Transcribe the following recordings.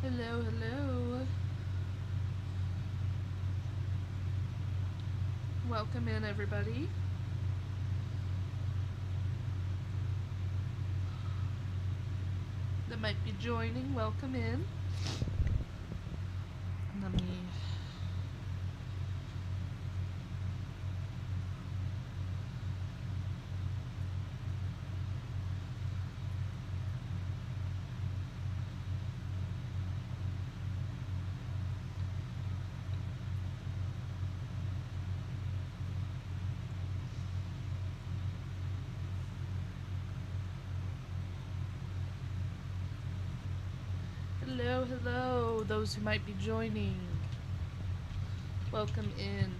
Hello, hello. Welcome in, everybody. That might be joining, welcome in. Let me... Hello, hello, those who might be joining. Welcome in.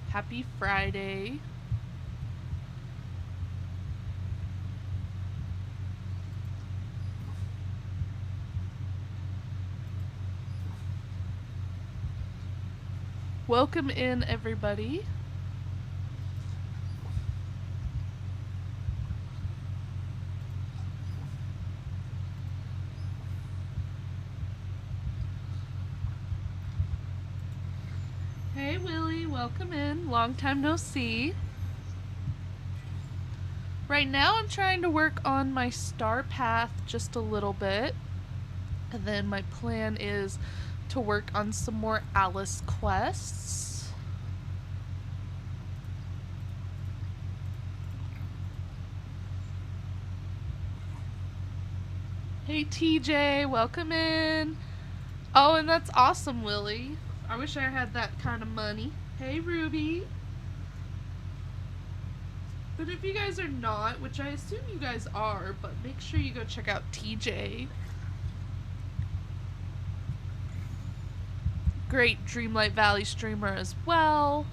Happy Friday. Welcome in, everybody. Hey, Willie, welcome in. Long time no see. Right now I'm trying to work on my star path just a little bit. And then my plan is to work on some more Alice quests. Hey TJ, welcome in. Oh, and that's awesome, Willie. I wish I had that kind of money. Hey Ruby. But if you guys are not, which I assume you guys are, but make sure you go check out TJ. Great Dreamlight Valley streamer as well.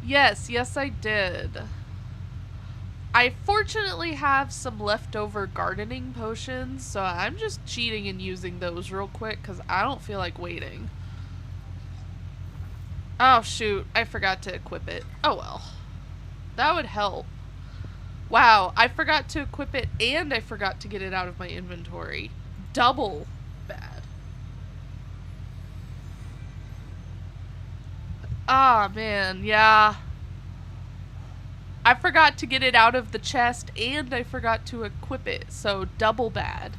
Yes, I did. I fortunately have some leftover gardening potions, so I'm just cheating and using those real quick because I don't feel like waiting. Oh shoot, I forgot to equip it. Oh well. That would help. Wow, I forgot to equip it and I forgot to get it out of my inventory. Double bad. Ah, man, yeah. I forgot to get it out of the chest and I forgot to equip it, so double bad.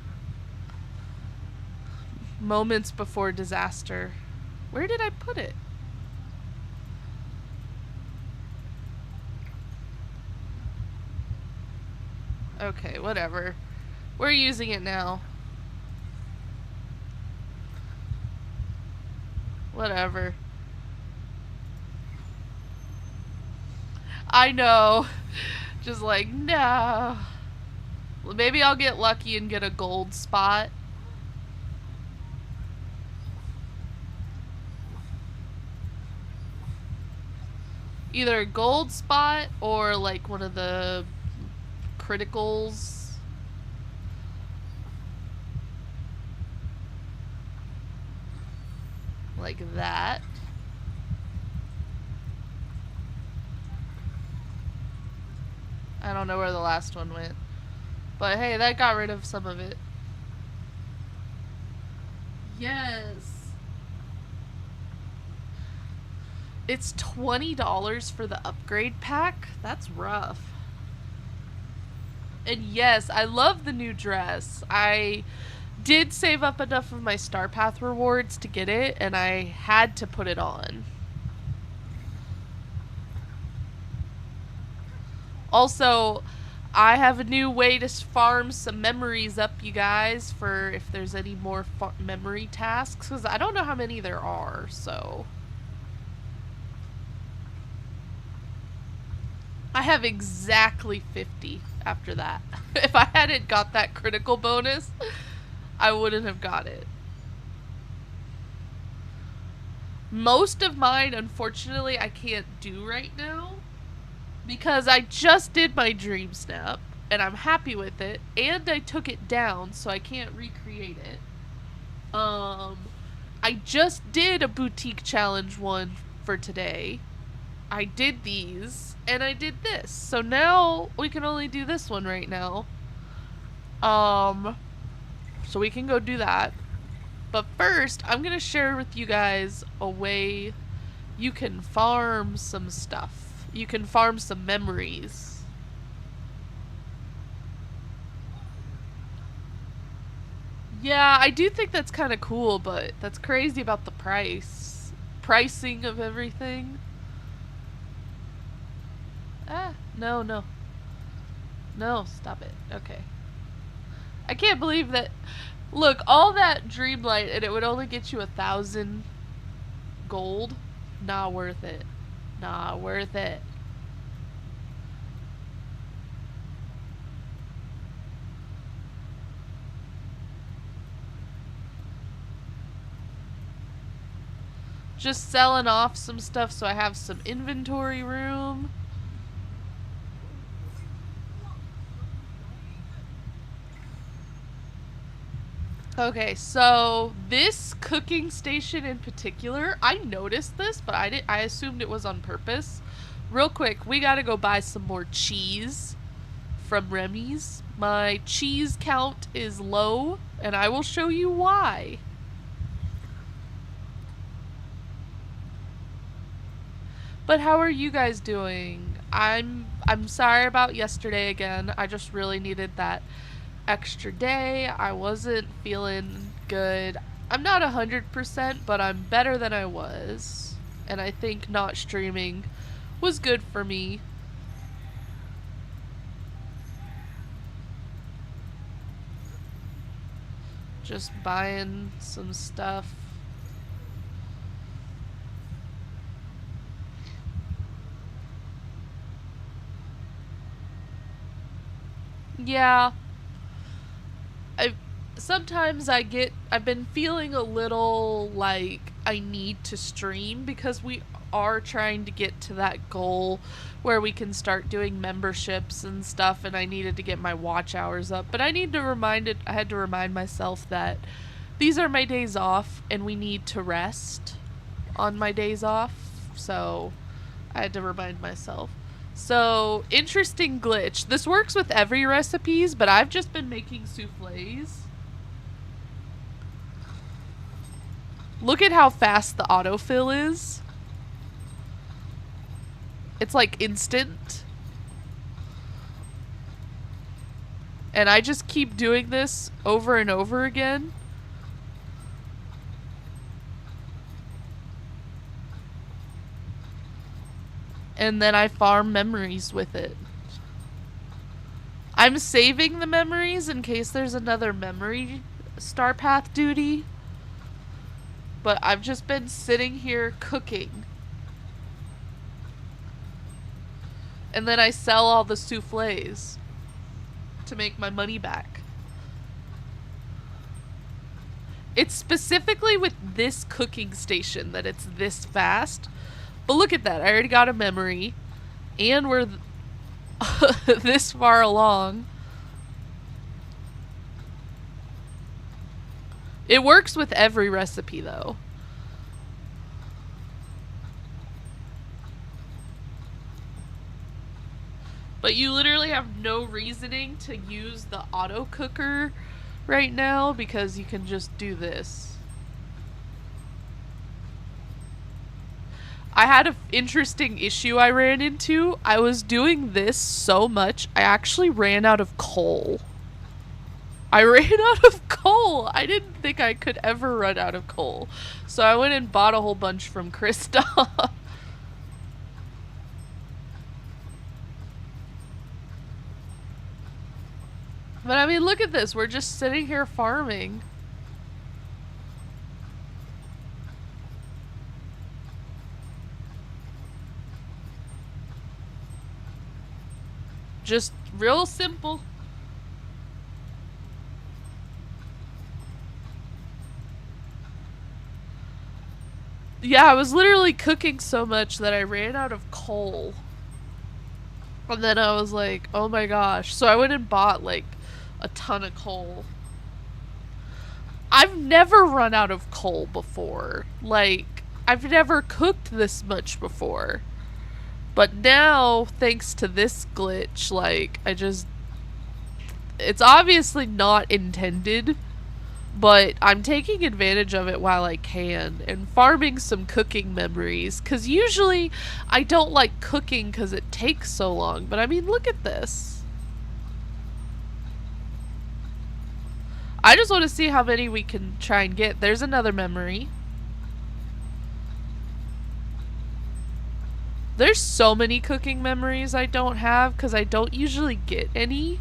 Moments before disaster. Where did I put it? Okay, whatever. We're using it now. Whatever. I know. Just like, no. Well, maybe I'll get lucky and get a gold spot. Either a gold spot or like one of the criticals. Like that. I don't know where the last one went. But hey, that got rid of some of it. Yes. It's $20 for the upgrade pack? That's rough. And yes, I love the new dress. I did save up enough of my Star Path rewards to get it, and I had to put it on. Also, I have a new way to farm some memories up, you guys, for if there's any more memory tasks, because I don't know how many there are, so... I have exactly 50 after that. If I hadn't got that critical bonus, I wouldn't have got it. Most of mine, unfortunately, I can't do right now. Because I just did my dream snap, and I'm happy with it, and I took it down, so I can't recreate it. I I just did a boutique challenge one for today. I did these, and I did this. So now we can only do this one right now. So we can go do that. But first, I'm gonna share with you guys a way you can farm some stuff. You can farm some memories. Yeah, I do think that's kind of cool, but that's crazy about the pricing of everything. Ah, no, no. No, stop it. Okay. I can't believe that. Look, all that Dreamlight and it would only get you 1,000 gold. Not worth it. Not worth it. Just selling off some stuff so I have some inventory room. Okay, so this cooking station in particular, I noticed this, but I assumed it was on purpose. Real quick, we gotta go buy some more cheese from Remy's. My cheese count is low, and I will show you why. But how are you guys doing? I'm sorry about yesterday again. I just really needed that extra day. I wasn't feeling good. I'm not 100%, but I'm better than I was. And I think not streaming was good for me. Just buying some stuff. Yeah. Sometimes I've been feeling a little like I need to stream because we are trying to get to that goal where we can start doing memberships and stuff, and I needed to get my watch hours up. But I had to remind myself that these are my days off and we need to rest on my days off. So I had to remind myself. So, interesting glitch. This works with every recipes, but I've just been making souffles. Look at how fast the autofill is. It's like instant. And I just keep doing this over and over again. And then I farm memories with it. I'm saving the memories in case there's another memory star path duty. But I've just been sitting here cooking. And then I sell all the souffles to make my money back. It's specifically with this cooking station that it's this fast. But look at that. I already got a memory. And we're this far along. It works with every recipe, though. But you literally have no reasoning to use the auto cooker right now because you can just do this. I had an interesting issue I ran into. I was doing this so much, I actually ran out of coal. I ran out of coal. I didn't think I could ever run out of coal. So I went and bought a whole bunch from Krista. But I mean, look at this. We're just sitting here farming. Just real simple. Yeah, I was literally cooking so much that I ran out of coal. And then I was like, oh my gosh. So I went and bought like a ton of coal. I've never run out of coal before. Like, I've never cooked this much before. But now, thanks to this glitch, like, it's obviously not intended, but I'm taking advantage of it while I can and farming some cooking memories, because usually I don't like cooking because it takes so long, but I mean, look at this. I just want to see how many we can try and get. There's another memory. There's so many cooking memories I don't have because I don't usually get any,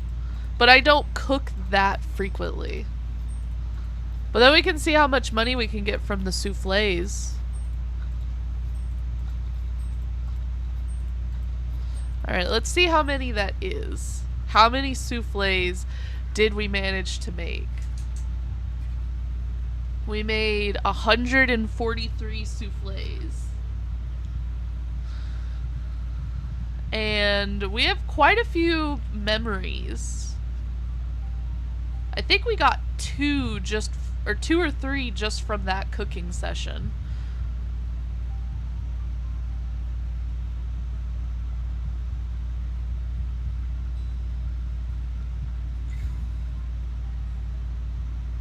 but I don't cook that frequently. But then we can see how much money we can get from the soufflés. Alright, let's see how many that is. How many soufflés did we manage to make? We made 143 soufflés. And we have quite a few memories. I think we got two or three just from that cooking session.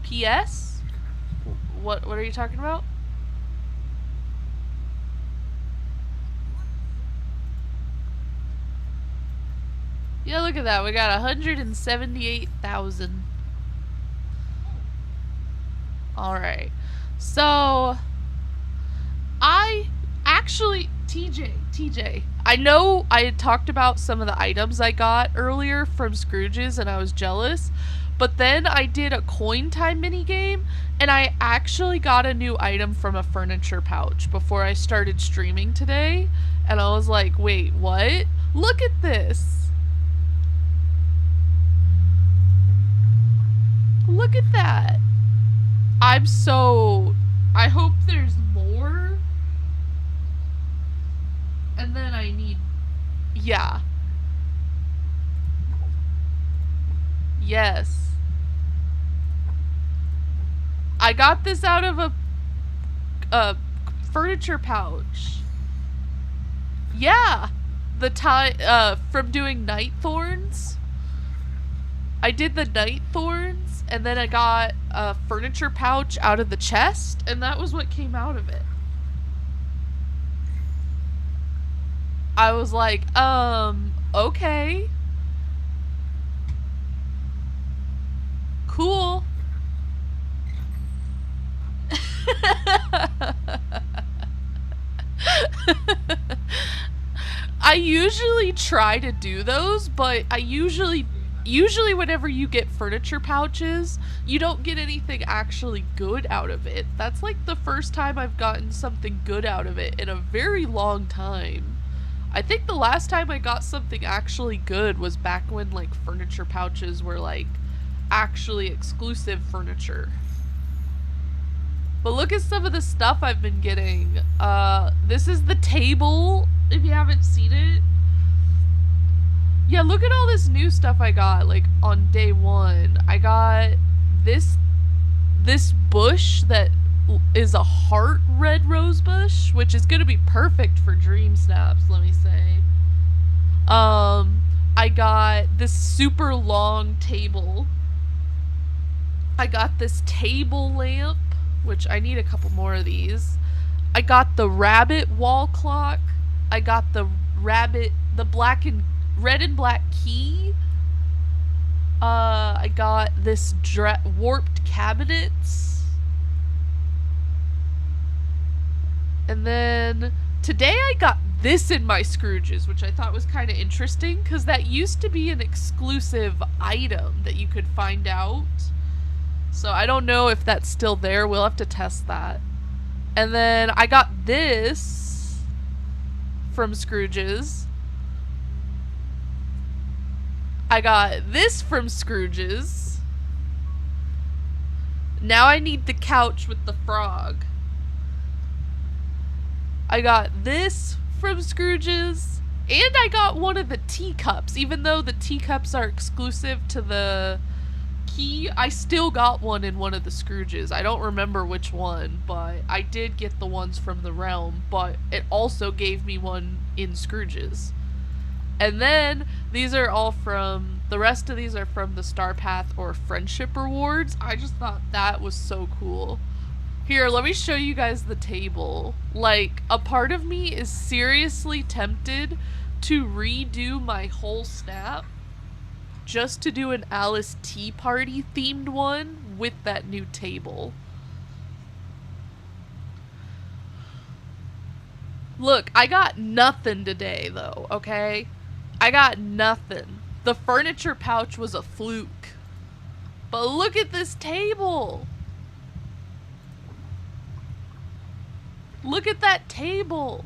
PS? What are you talking about? Yeah, look at that. We got 178,000. Alright. So, I actually, TJ, I know I had talked about some of the items I got earlier from Scrooge's and I was jealous, but then I did a coin time minigame and I actually got a new item from a furniture pouch before I started streaming today, and I was like, wait, what? Look at this! Look at that. I hope there's more. And then I need, yeah. Yes. I got this out of a furniture pouch. Yeah. The time, from doing Night Thorns. I did the Night Thorns, and then I got a furniture pouch out of the chest, and that was what came out of it. I was like, okay. Cool. I usually try to do those, but I usually whenever you get furniture pouches, you don't get anything actually good out of it. That's like the first time I've gotten something good out of it in a very long time. I think the last time I got something actually good was back when like furniture pouches were like actually exclusive furniture. But look at some of the stuff I've been getting. This is the table, if you haven't seen it. Yeah, look at all this new stuff I got, like, on day one. I got this bush that is a heart red rose bush, which is gonna be perfect for dream snaps, let me say. I got this super long table. I got this table lamp, which I need a couple more of these. I got the rabbit wall clock. I got the red and black key. I got this warped cabinets. And then today I got this in my Scrooge's, which I thought was kind of interesting because that used to be an exclusive item that you could find out. So I don't know if that's still there. We'll have to test that. And then I got this from Scrooge's. I got this from Scrooge's. Now I need the couch with the frog. I got this from Scrooge's. And I got one of the teacups, even though the teacups are exclusive to the key. I still got one in one of the Scrooges. I don't remember which one, but I did get the ones from the Realm, but it also gave me one in Scrooges. And then these are all from, the rest of these are from the Star Path or Friendship Rewards. I just thought that was so cool. Here, let me show you guys the table. Like, a part of me is seriously tempted to redo my whole snap just to do an Alice Tea Party themed one with that new table. Look, I got nothing today though, okay? I got nothing. The furniture pouch was a fluke. But look at this table. Look at that table.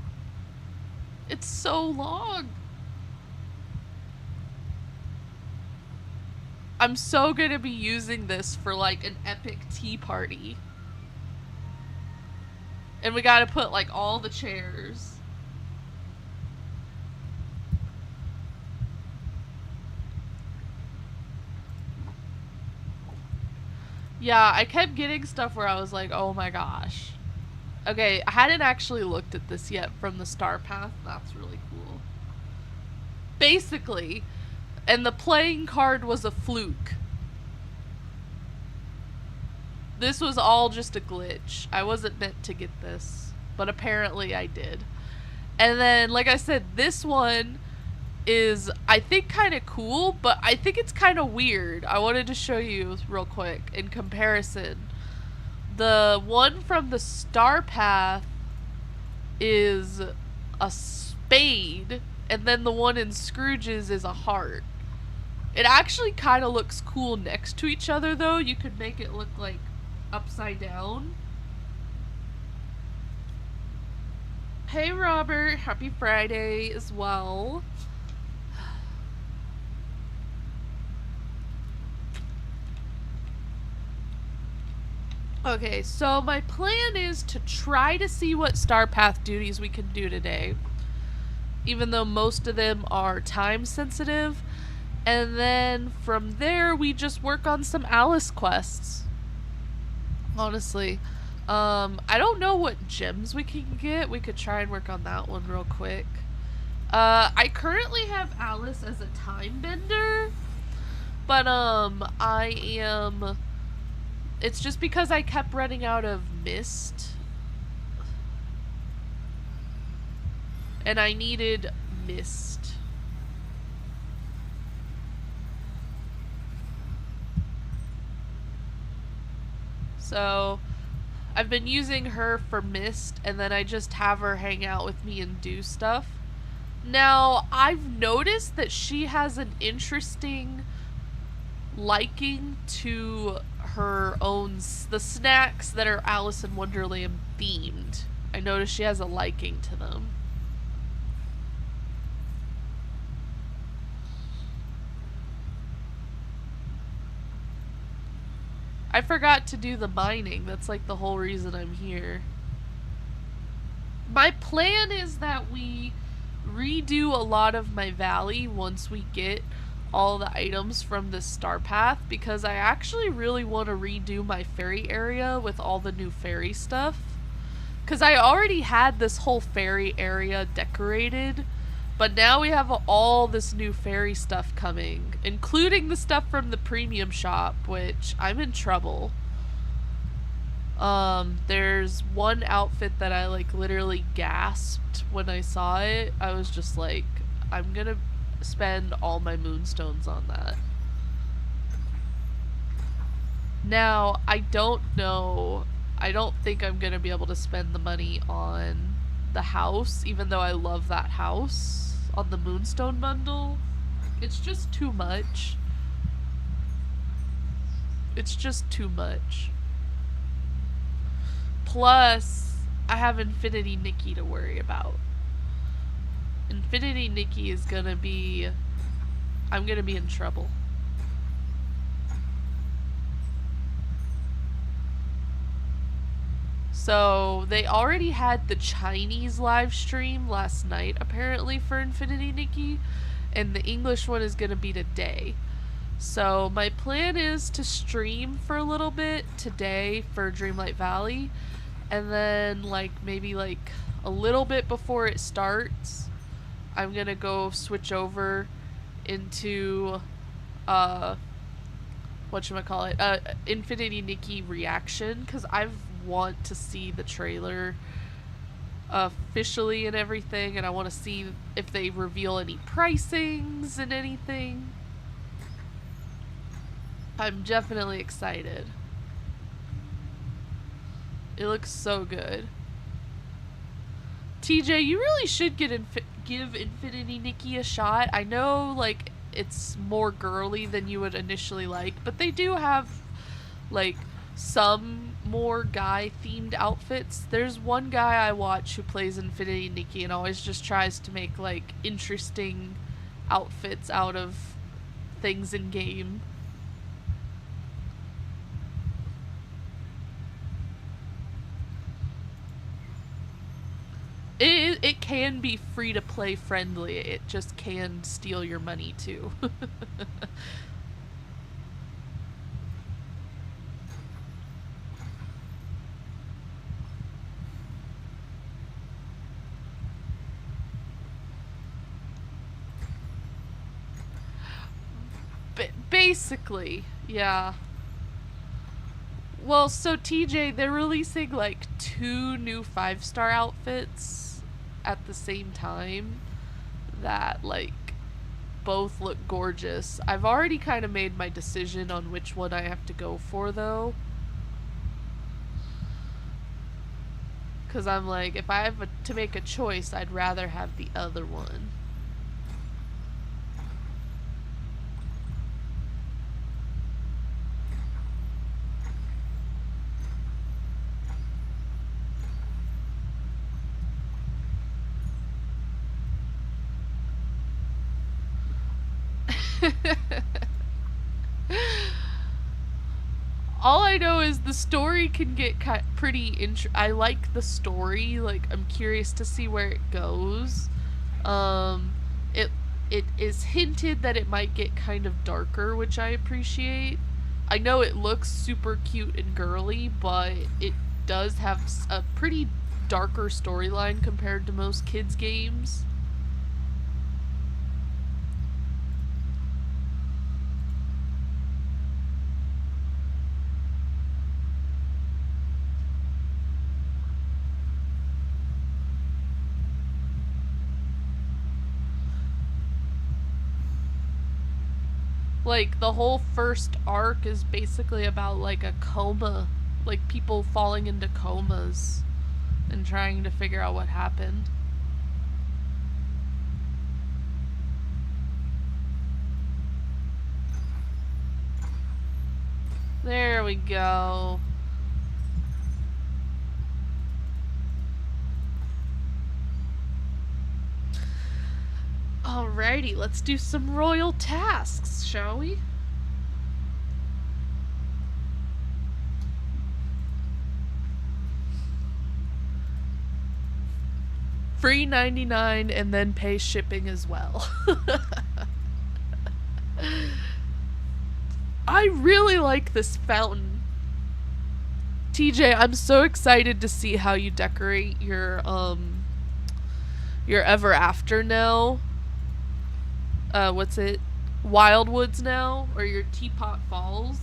It's so long. I'm so gonna be using this for like an epic tea party. And we gotta put like all the chairs. Yeah, I kept getting stuff where I was like, oh my gosh. Okay, I hadn't actually looked at this yet from the Star Path. That's really cool. Basically, and the playing card was a fluke. This was all just a glitch. I wasn't meant to get this, but apparently I did. And then, like I said, this one is, I think, kind of cool, but I think it's kind of weird. I wanted to show you real quick in comparison. The one from the Star Path is a spade, and then the one in Scrooge's is a heart. It actually kind of looks cool next to each other, though. You could make it look like upside down. Hey, Robert. Happy Friday as well. Okay, so my plan is to try to see what Star Path duties we can do today, even though most of them are time sensitive, and then from there we just work on some Alice quests. Honestly, I don't know what gems we can get. We could try and work on that one real quick. I currently have Alice as a time bender, but I am... It's just because I kept running out of mist. And I needed mist. So, I've been using her for mist, and then I just have her hang out with me and do stuff. Now, I've noticed that she has an interesting liking to her own, the snacks that are Alice in Wonderland themed. I noticed she has a liking to them. I forgot to do the mining. That's like the whole reason I'm here. My plan is that we redo a lot of my valley once we get all the items from this Star Path, because I actually really want to redo my fairy area with all the new fairy stuff. Because I already had this whole fairy area decorated, but now we have all this new fairy stuff coming, including the stuff from the premium shop, which I'm in trouble. There's one outfit that I like literally gasped when I saw it. I was just like, I'm gonna spend all my moonstones on that. Now, I don't know, I don't think I'm gonna be able to spend the money on the house, even though I love that house, on the moonstone bundle. It's just too much. It's just too much. Plus, I have Infinity Nikki to worry about. Infinity Nikki is gonna be... I'm gonna be in trouble. So, they already had the Chinese live stream last night, apparently, for Infinity Nikki, and the English one is gonna be today. So my plan is to stream for a little bit today for Dreamlight Valley, and then like maybe like a little bit before it starts, I'm gonna go switch over into whatchamacallit, Infinity Nikki reaction, because I want to see the trailer officially and everything, and I want to see if they reveal any pricings and anything. I'm definitely excited. It looks so good. TJ, you really should give Infinity Nikki a shot. I know, like, it's more girly than you would initially like, but they do have, like, some more guy-themed outfits. There's one guy I watch who plays Infinity Nikki and always just tries to make, like, interesting outfits out of things in game. It can be free-to-play friendly. It just can steal your money, too. Basically, yeah. Well, so TJ, they're releasing like 2 new 5-star outfits at the same time that like both look gorgeous. I've already kind of made my decision on which one I have to go for though. Cause I'm like, if I have to make a choice, I'd rather have the other one. All I know is the story can get pretty I like the story. Like, I'm curious to see where it goes. It is hinted that it might get kind of darker, which I appreciate. I know it looks super cute and girly, but it does have a pretty darker storyline compared to most kids' games. Like, the whole first arc is basically about, like, a coma. Like, people falling into comas and trying to figure out what happened. There we go. Alrighty, let's do some royal tasks, shall we? Free 99 and then pay shipping as well. I really like this fountain. TJ, I'm so excited to see how you decorate your Ever After now. What's it? Wildwoods now, or your Teapot Falls.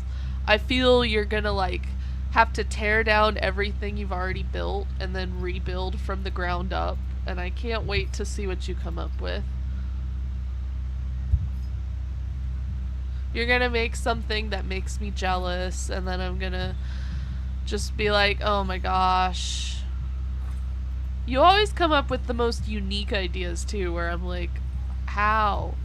I feel you're gonna like have to tear down everything you've already built and then rebuild from the ground up, and I can't wait to see what you come up with. You're gonna make something that makes me jealous, and then I'm gonna just be like, oh my gosh. You always come up with the most unique ideas too, where I'm like, how?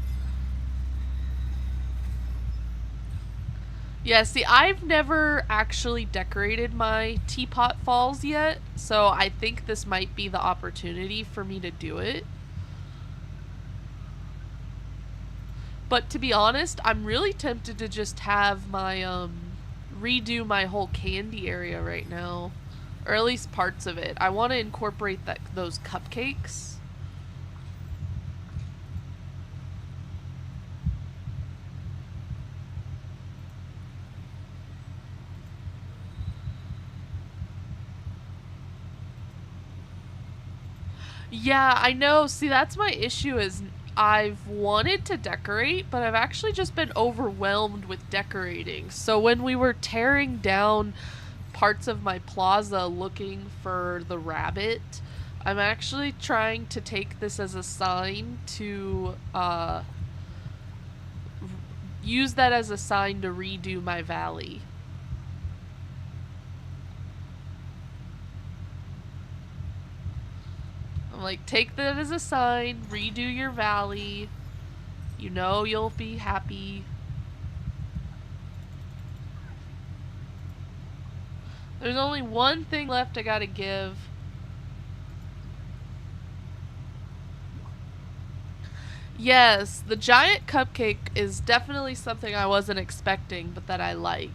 Yeah, see, I've never actually decorated my Teapot Falls yet, so I think this might be the opportunity for me to do it. But to be honest, I'm really tempted to just have my, redo my whole candy area right now. Or at least parts of it. I want to incorporate those cupcakes. Yeah, I know. See, that's my issue is I've wanted to decorate, but I've actually just been overwhelmed with decorating. So when we were tearing down parts of my plaza looking for the rabbit, I'm actually trying to take this as a sign to use that as a sign to redo my valley. I'm like, take that as a sign, redo your valley. You know you'll be happy. There's only one thing left I gotta give. Yes, the giant cupcake is definitely something I wasn't expecting, but that I like.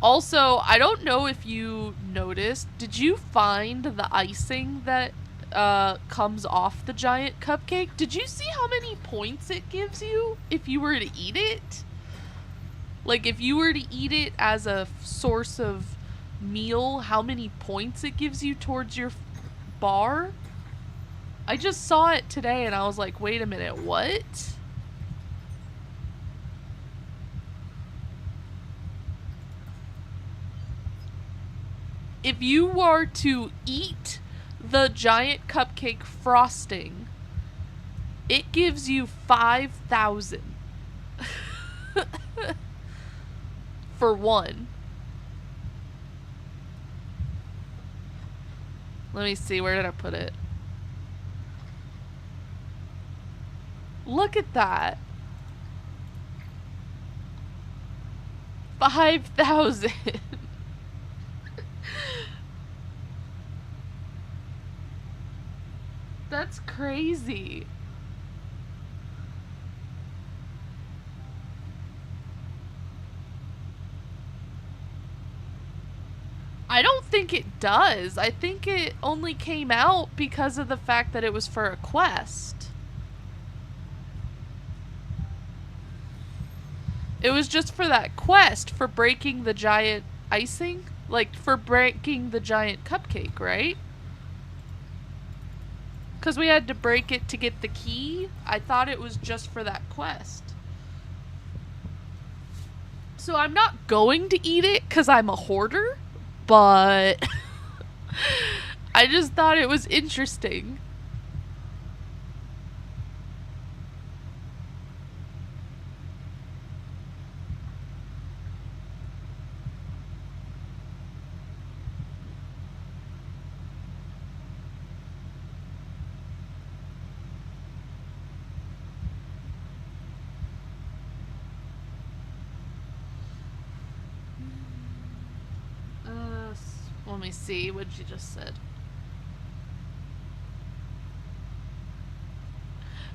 Also, I don't know if you noticed, did you find the icing that comes off the giant cupcake? Did you see how many points it gives you if you were to eat it? Like, if you were to eat it as a source of meal, how many points it gives you towards your bar? I just saw it today and I was like, wait a minute, what? If you were to eat the giant cupcake frosting, it gives you 5,000 for one. Let me see, where did I put it? Look at that. 5,000. That's crazy. I don't think it does. I think it only came out because of the fact that it was for a quest. It was just for that quest for breaking the giant icing. Like, for breaking the giant cupcake, right? Because we had to break it to get the key. I thought it was just for that quest. So I'm not going to eat it because I'm a hoarder, but I just thought it was interesting. Let me see what you just said.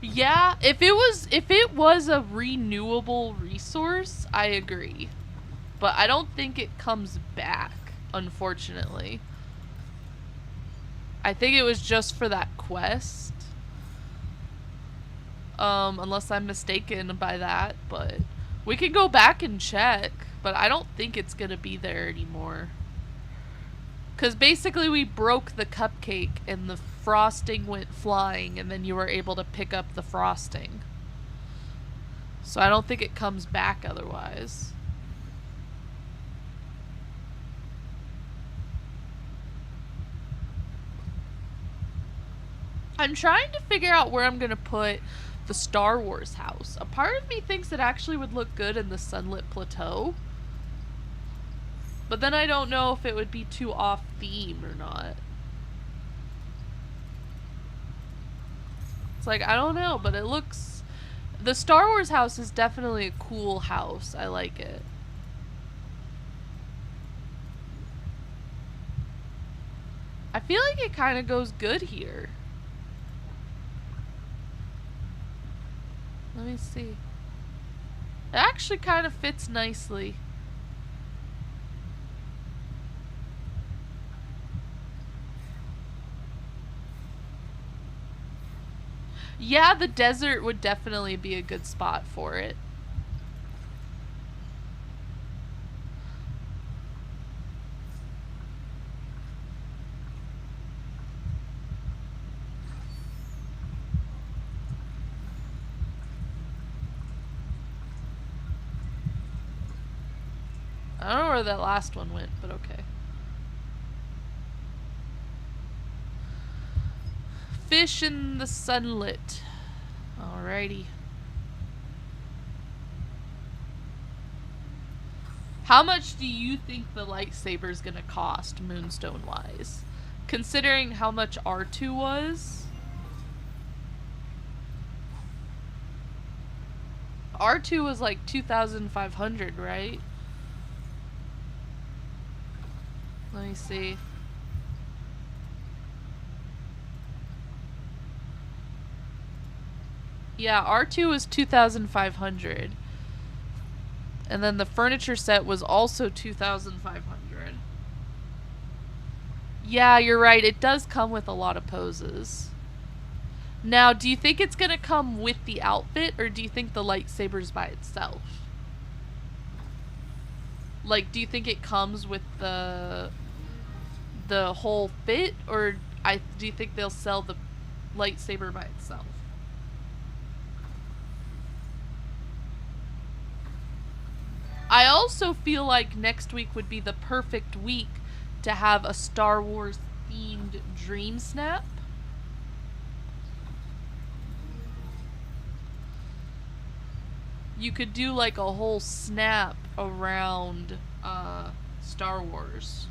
Yeah, if it was a renewable resource, I agree. But I don't think it comes back, unfortunately. I think it was just for that quest. Unless I'm mistaken by that, but we can go back and check, but I don't think it's gonna be there anymore. Because basically we broke the cupcake and the frosting went flying and then you were able to pick up the frosting. So I don't think it comes back otherwise. I'm trying to figure out where I'm going to put the Star Wars house. A part of me thinks it actually would look good in the sunlit plateau. But then I don't know if it would be too off theme or not. It's like, I don't know, but it looks... The Star Wars house is definitely a cool house. I like it. I feel like it kind of goes good here. Let me see. It actually kind of fits nicely. Yeah, the desert would definitely be a good spot for it. I don't know where that last one went, but okay. Fish in the sunlit. Alrighty. How much do you think the lightsaber's gonna cost, moonstone-wise? Considering how much R2 was? R2 was like 2,500, right? Let me see. Yeah, R2 was 2,500. And then the furniture set was also 2,500. Yeah, you're right. It does come with a lot of poses. Now, do you think it's going to come with the outfit, or do you think the lightsaber's by itself? Like, do you think it comes with the whole fit, or do you think they'll sell the lightsaber by itself? I also feel like next week would be the perfect week to have a Star Wars themed dream snap. You could do like a whole snap around Star Wars.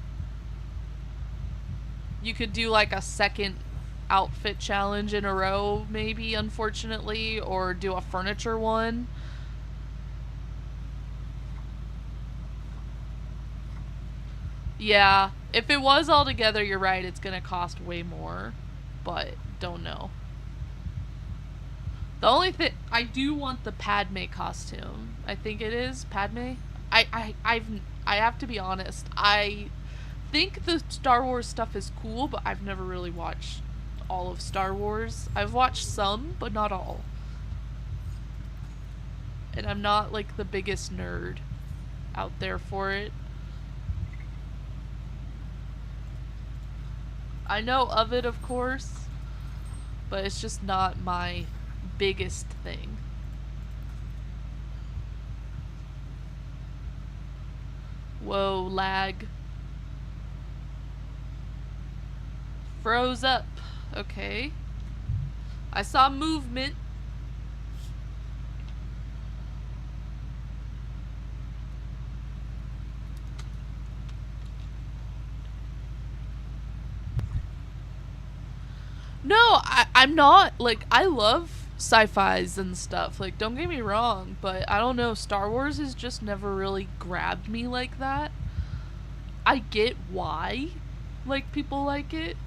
You could do like a second outfit challenge in a row, maybe, unfortunately, or do a furniture one. Yeah, if it was all together, you're right, it's gonna cost way more, but don't know. The only thing, I do want the Padme costume. I think it is Padme. I have to be honest. I think the Star Wars stuff is cool, but I've never really watched all of Star Wars. I've watched some, but not all. And I'm not like the biggest nerd out there for it. I know of it, of course, but it's just not my biggest thing. Whoa, lag. Froze up. Okay. I saw movement. No, I'm not, like, I love sci-fis and stuff, like, don't get me wrong, but I don't know, Star Wars has just never really grabbed me like that. I get why, like, people like it.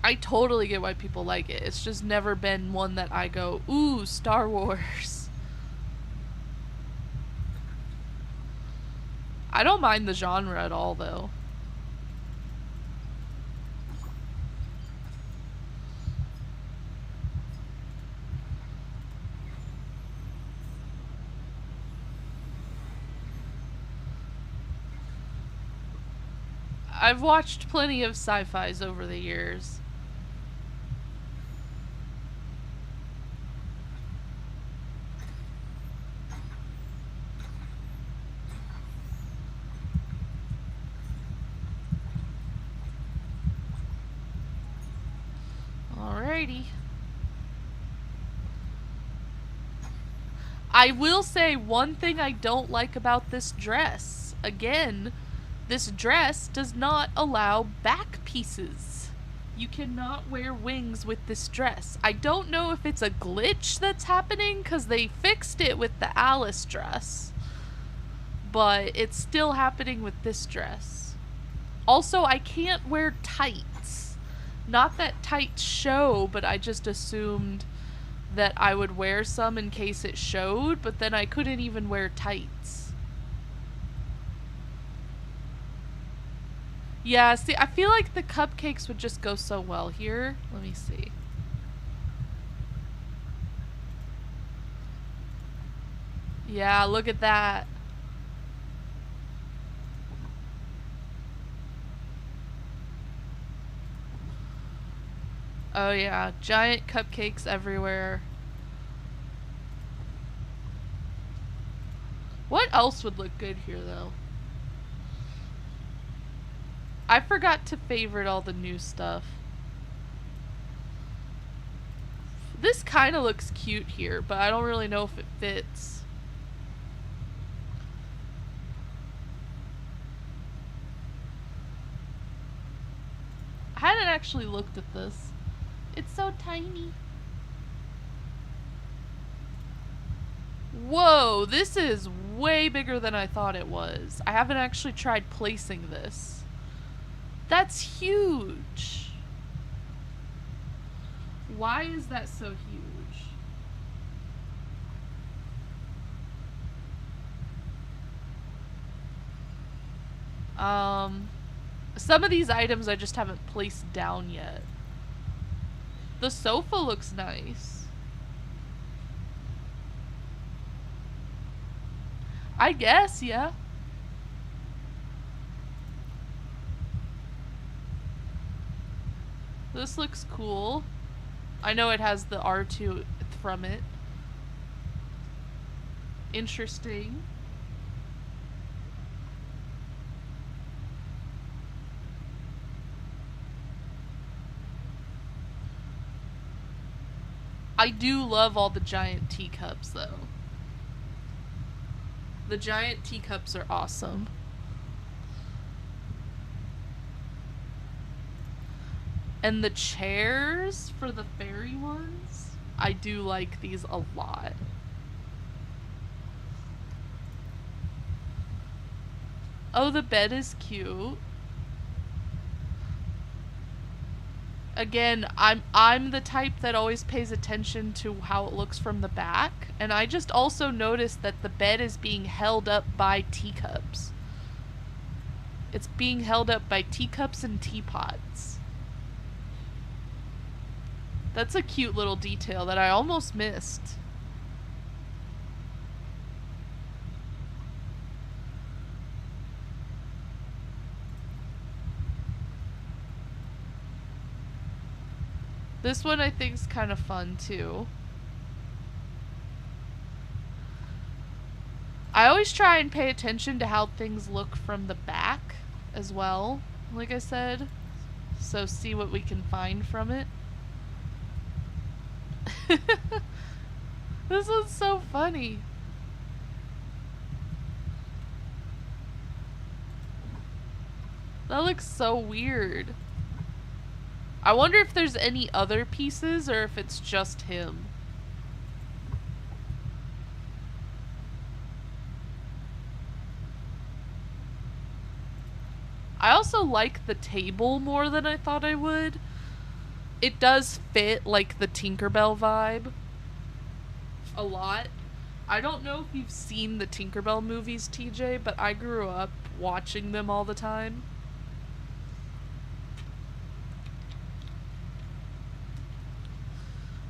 I totally get why people like it. It's just never been one that I go, ooh, Star Wars. I don't mind the genre at all, though. I've watched plenty of sci-fis over the years. Alrighty. I will say one thing I don't like about this dress. Again, this dress does not allow back pieces. You cannot wear wings with this dress. I don't know if it's a glitch that's happening because they fixed it with the Alice dress, but it's still happening with this dress. Also, I can't wear tights. Not that tights show, but I just assumed that I would wear some in case it showed, but then I couldn't even wear tights. Yeah, see, I feel like the cupcakes would just go so well here. Let me see. Yeah, look at that. Oh yeah, giant cupcakes everywhere. What else would look good here, though? I forgot to favorite all the new stuff. This kind of looks cute here, but I don't really know if it fits. I hadn't actually looked at this. It's so tiny. Whoa, this is way bigger than I thought it was. I haven't actually tried placing this. That's huge. Why is that so huge? Some of these items I just haven't placed down yet. The sofa looks nice. I guess, yeah. This looks cool. I know it has the R2 from it. Interesting. I do love all the giant teacups, though. The giant teacups are awesome. And the chairs for the fairy ones, I do like these a lot. Oh, the bed is cute. Again, I'm the type that always pays attention to how it looks from the back, and I just also noticed that the bed is being held up by teacups. It's being held up by teacups and teapots. That's a cute little detail that I almost missed. This one I think is kind of fun too. I always try and pay attention to how things look from the back as well, like I said. So see what we can find from it. This one's so funny. That looks so weird. I wonder if there's any other pieces or if it's just him. I also like the table more than I thought I would. It does fit like the Tinkerbell vibe a lot. I don't know if you've seen the Tinkerbell movies, TJ, but I grew up watching them all the time.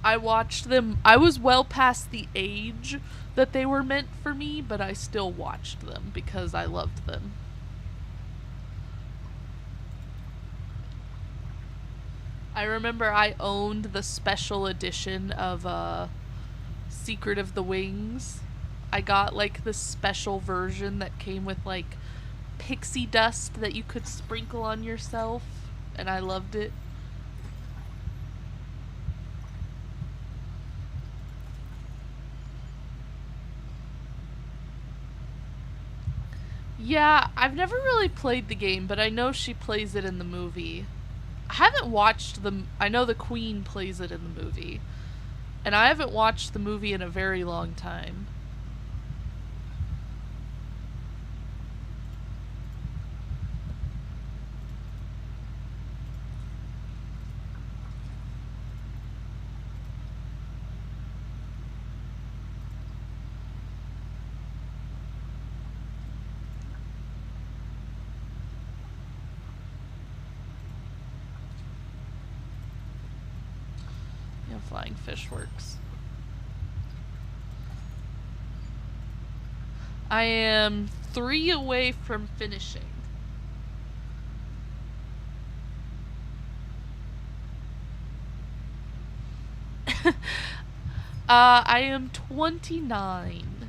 I watched them. I was well past the age that they were meant for me, but I still watched them because I loved them. I remember I owned the special edition of Secret of the Wings. I got like the special version that came with like pixie dust that you could sprinkle on yourself, and I loved it. Yeah, I've never really played the game, but I know she plays it in the movie. I haven't watched the... I know the Queen plays it in the movie. And I haven't watched the movie in a very long time. Flying Fish works. I am 3 away from finishing. I am 29.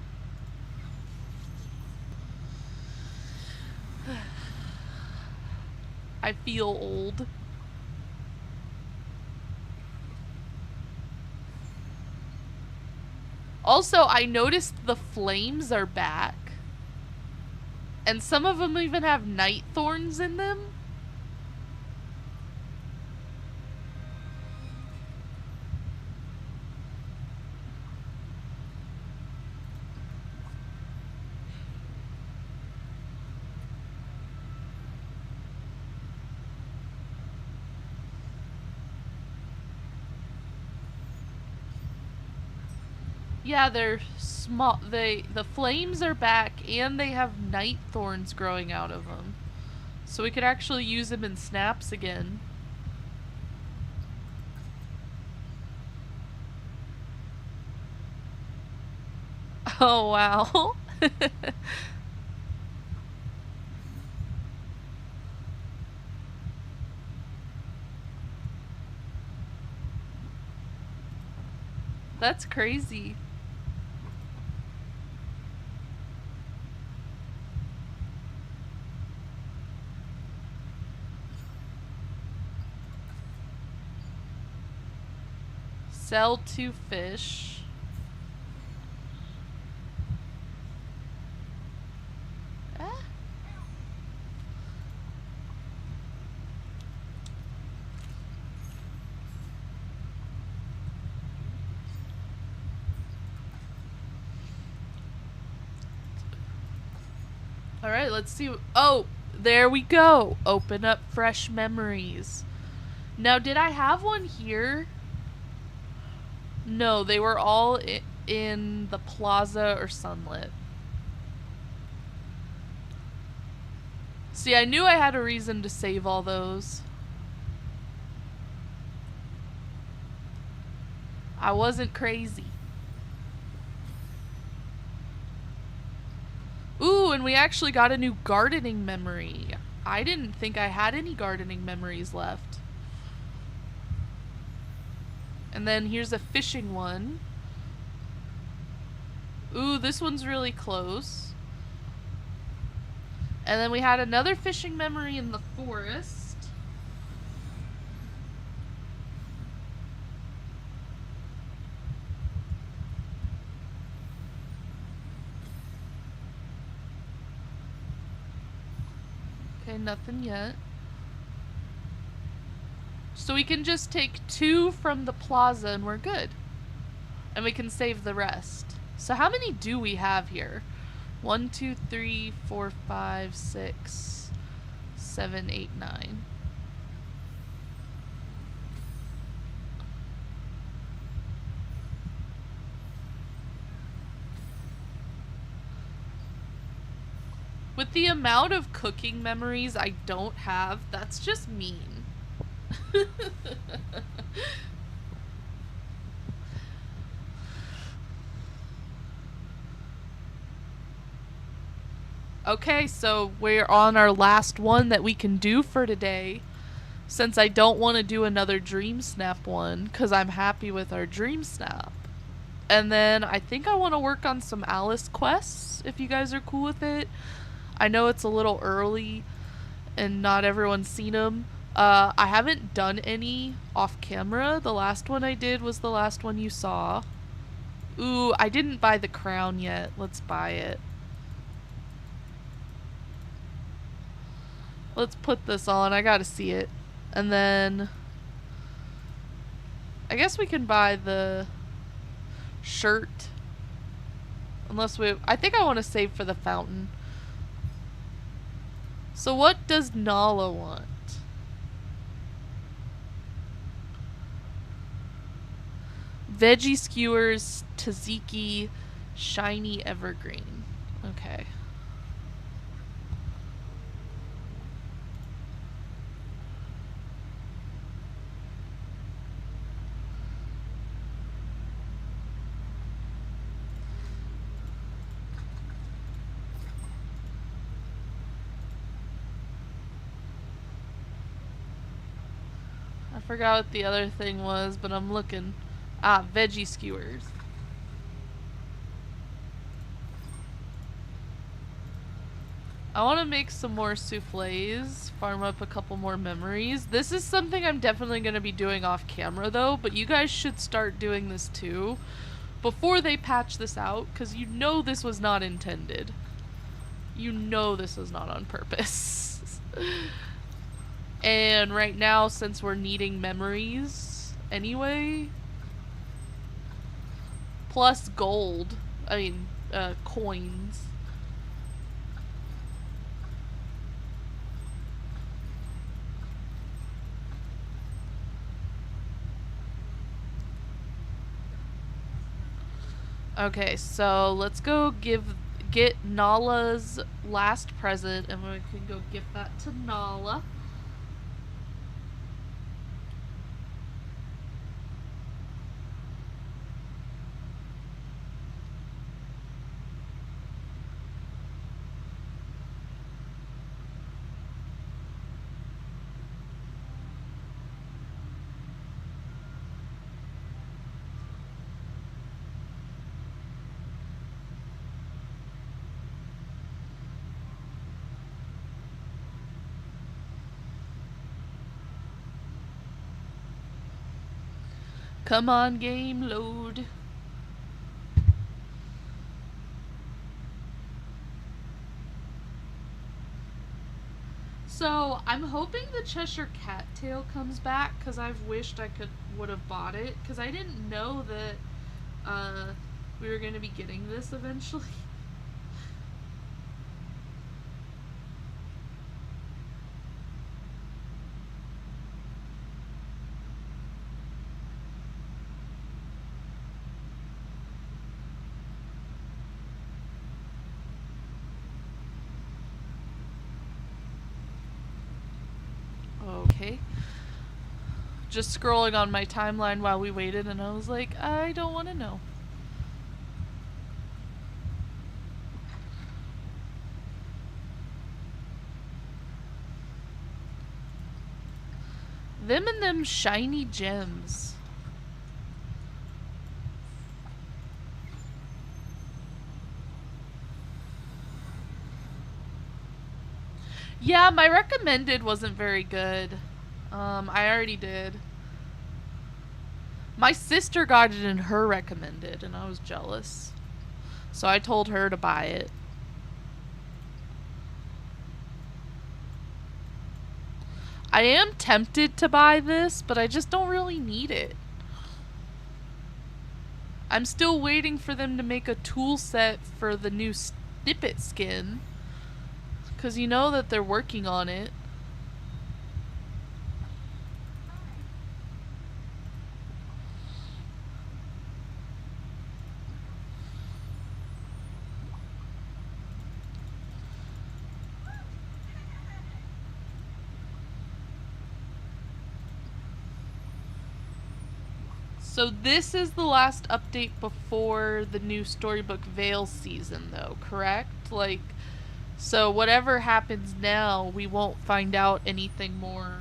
I feel old. Also, I noticed the flames are back. And some of them even have night thorns in them. Yeah, they're small. The flames are back, and they have night thorns growing out of them. So we could actually use them in snaps again. Oh, wow. That's crazy. Sell 2 fish. Ah. Alright, let's see. Oh, there we go. Open up fresh memories. Now, did I have one here? No, they were all in the plaza or sunlit. See, I knew I had a reason to save all those. I wasn't crazy. Ooh, and we actually got a new gardening memory. I didn't think I had any gardening memories left. And then here's a fishing one. Ooh, this one's really close. And then we had another fishing memory in the forest. Okay, nothing yet. So we can just take 2 from the plaza and we're good. And we can save the rest. So how many do we have here? 1, 2, 3, 4, 5, 6, 7, 8, 9. With the amount of cooking memories I don't have, that's just mean. Okay, so we're on our last one that we can do for today. Since I don't want to do another Dream Snap one, because I'm happy with our Dream Snap. And then I think I want to work on some Alice quests, if you guys are cool with it. I know it's a little early, and not everyone's seen them. I haven't done any off camera. The last one I did was the last one you saw. Ooh, I didn't buy the crown yet. Let's buy it. Let's put this on. I gotta see it. And then I guess we can buy the shirt. Unless I think I want to save for the fountain. So what does Nala want? Veggie skewers, tzatziki, shiny evergreen. Okay. I forgot what the other thing was, but I'm looking. Ah, veggie skewers. I want to make some more souffles, farm up a couple more memories. This is something I'm definitely going to be doing off camera though, but you guys should start doing this too before they patch this out, because you know this was not intended. You know this was not on purpose. And right now, since we're needing memories anyway, plus gold, coins. Okay, so let's go get Nala's last present, and we can go give that to Nala. Come on, game, load. So, I'm hoping the Cheshire Cattail comes back, because I've wished I would have bought it, because I didn't know that we were going to be getting this eventually. Okay. Just scrolling on my timeline while we waited, and I was like, I don't want to know. Them and them shiny gems. Yeah, my recommended wasn't very good. I already did. My sister got it in her recommended, and I was jealous. So I told her to buy it. I am tempted to buy this, but I just don't really need it. I'm still waiting for them to make a tool set for the new snippet skin. Because you know that they're working on it. So this is the last update before the new Storybook Veil season, though, correct? Like, so whatever happens now, we won't find out anything more.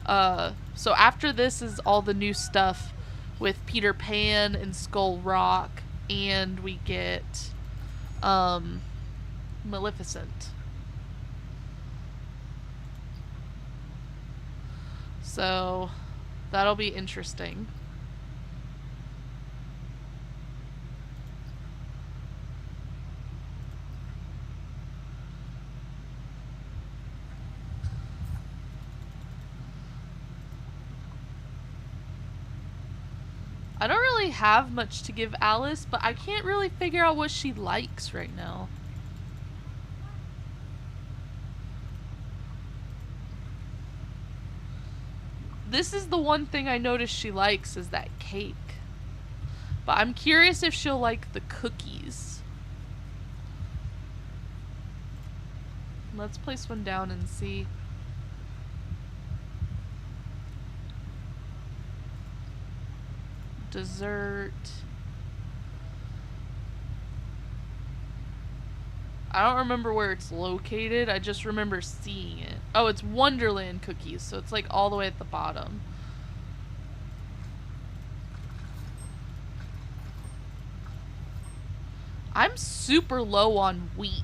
So after this is all the new stuff with Peter Pan and Skull Rock, and we get, Maleficent. So that'll be interesting. I don't really have much to give Alice, but I can't really figure out what she likes right now. This is the one thing I noticed she likes, is that cake. But I'm curious if she'll like the cookies. Let's place one down and see. Dessert. I don't remember where it's located. I just remember seeing it. Oh, it's Wonderland cookies, so it's like all the way at the bottom. I'm super low on wheat,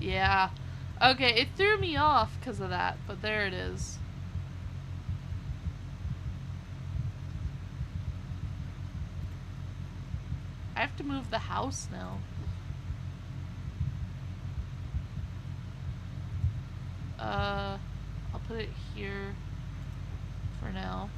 Yeah. Okay, it threw me off because of that, but there it is. I have to move the house now. I'll put it here for now.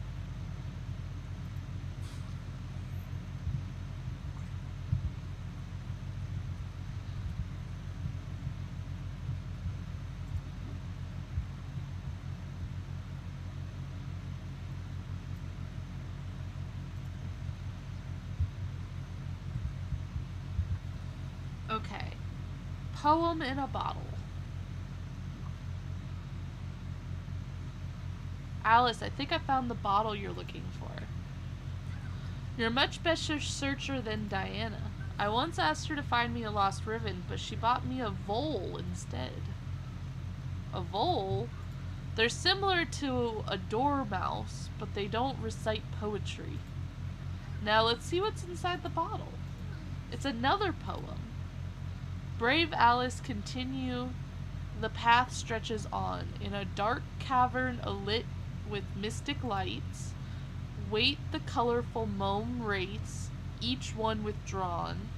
Okay. Poem in a bottle. Alice, I think I found the bottle you're looking for. You're a much better searcher than Diana. I once asked her to find me a lost ribbon, but she bought me a vole instead. A vole? They're similar to a dormouse, but they don't recite poetry. Now let's see what's inside the bottle. It's another poem. Brave Alice, continue. The path stretches on. In a dark cavern alit with mystic lights, wait the colorful mome wraiths, each one withdrawn.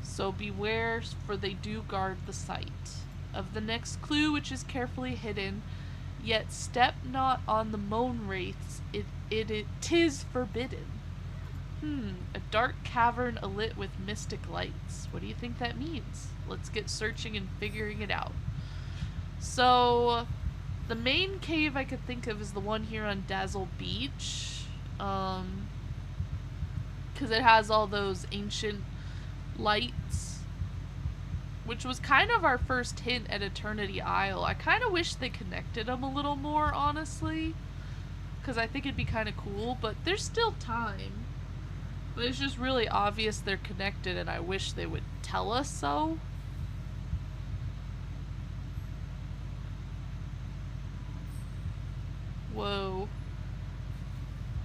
So beware, for they do guard the sight of the next clue, which is carefully hidden. Yet step not on the mome wraiths, tis forbidden. A dark cavern alit with mystic lights. What do you think that means? Let's get searching and figuring it out. So, the main cave I could think of is the one here on Dazzle Beach. Because it has all those ancient lights. Which was kind of our first hint at Eternity Isle. I kind of wish they connected them a little more, honestly. Because I think it'd be kind of cool, but there's still time. But it's just really obvious they're connected, and I wish they would tell us so. Whoa.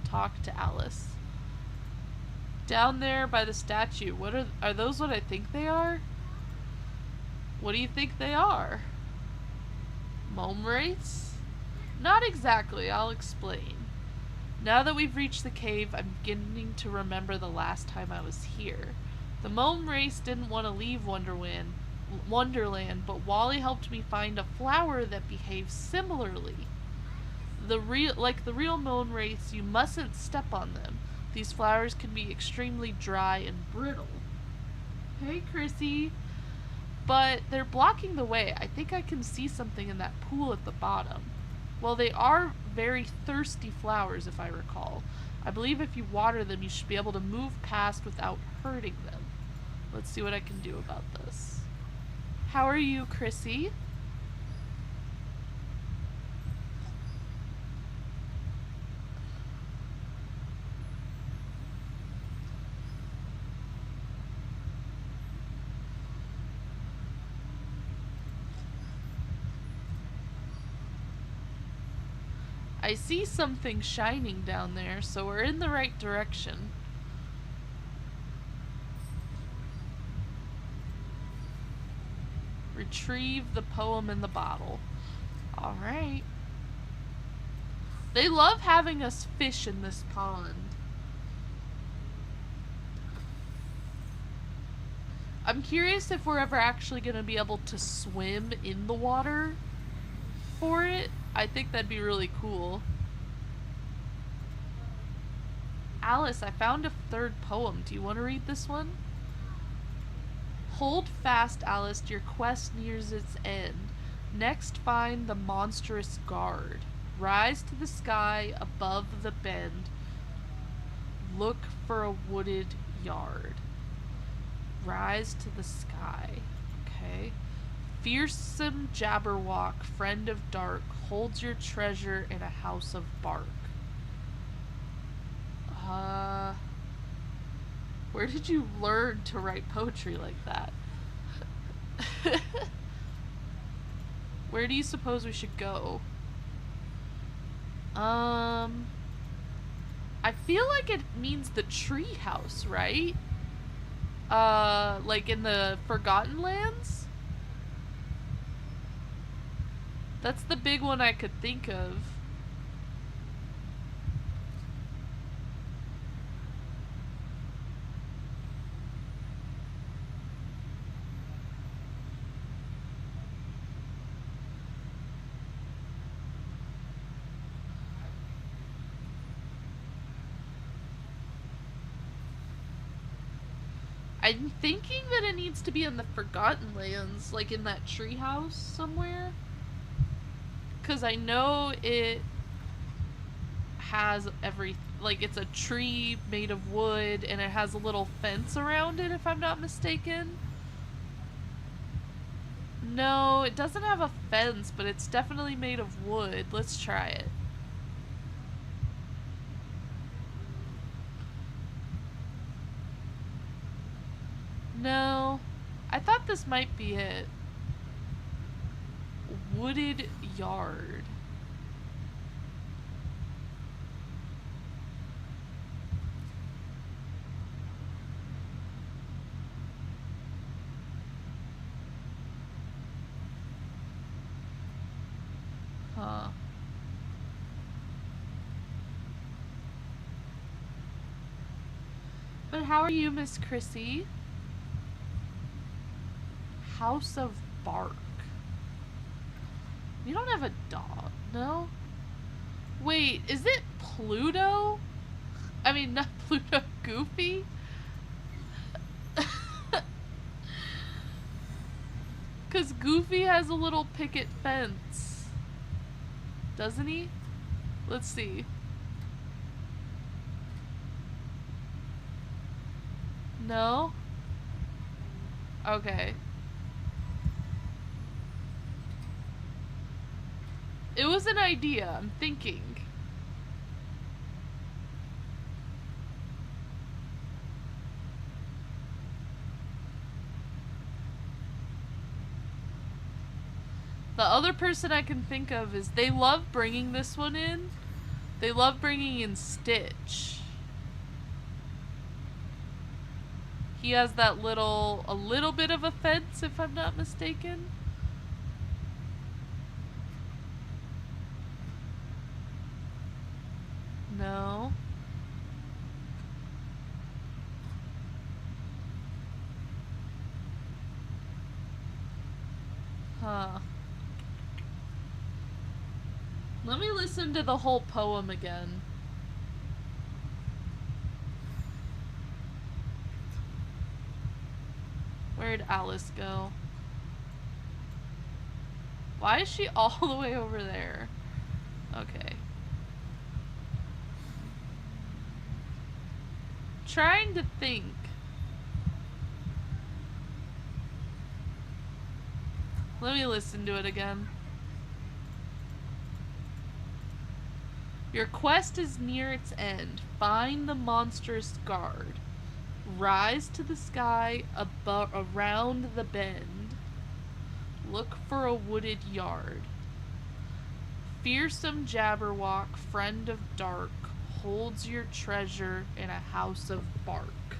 Talk to Alice. Down there by the statue, what are those what I think they are? What do you think they are? Mome wraiths? Not exactly, I'll explain. Now that we've reached the cave, I'm beginning to remember the last time I was here. The mome wraiths didn't want to leave Wonderland, but Wally helped me find a flower that behaves similarly. Like the real mome wraiths, you mustn't step on them. These flowers can be extremely dry and brittle. Hey, Chrissy. But they're blocking the way. I think I can see something in that pool at the bottom. Well, they are very thirsty flowers, if I recall. I believe if you water them, you should be able to move past without hurting them. Let's see what I can do about this. How are you, Chrissy? I see something shining down there, so we're in the right direction. Retrieve the poem in the bottle. Alright. They love having us fish in this pond. I'm curious if we're ever actually going to be able to swim in the water for it. I think that'd be really cool. Alice, I found a third poem. Do you want to read this one? Hold fast, Alice, your quest nears its end. Next find the monstrous guard. Rise to the sky above the bend. Look for a wooded yard. Rise to the sky. Okay. Fearsome Jabberwock, friend of dark, holds your treasure in a house of bark. Where did you learn to write poetry like that? Where do you suppose we should go? I feel like it means the tree house, right? Like in the Forgotten Lands? That's the big one I could think of. I'm thinking that it needs to be in the Forgotten Lands, like in that treehouse somewhere. Because I know it has like it's a tree made of wood and it has a little fence around it, if I'm not mistaken. No, it doesn't have a fence, but it's definitely made of wood. Let's try it. No, I thought this might be it. Wooded yard. Huh. But how are you, Miss Chrissy? House of Bark. You don't have a dog, no? Wait, is it Pluto? I mean, not Pluto, Goofy? Because Goofy has a little picket fence. Doesn't he? Let's see. No? Okay. It was an idea, I'm thinking. The other person I can think of is they love bringing this one in. They love bringing in Stitch. He has that a little bit of a fence, if I'm not mistaken. No. Huh. Let me listen to the whole poem again. Where'd Alice go? Why is she all the way over there? Okay. Trying to think. Let me listen to it again. Your quest is near its end. Find the monstrous guard. Rise to the sky around the bend. Look for a wooded yard. Fearsome Jabberwock, friend of dark, holds your treasure in a house of bark.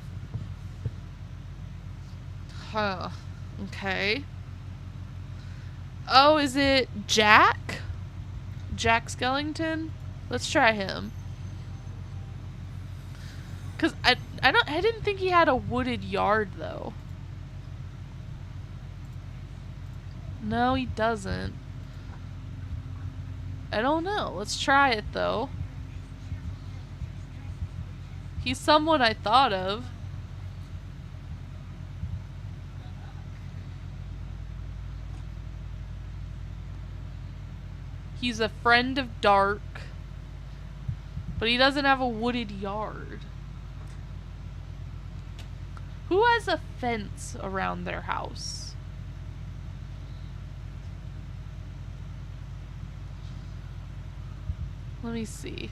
Huh. Okay. Oh, is it Jack? Jack Skellington? Let's try him. Cause I didn't think he had a wooded yard though. No, he doesn't. I don't know. Let's try it though. He's someone I thought of. He's a friend of dark. But he doesn't have a wooded yard. Who has a fence around their house? Let me see.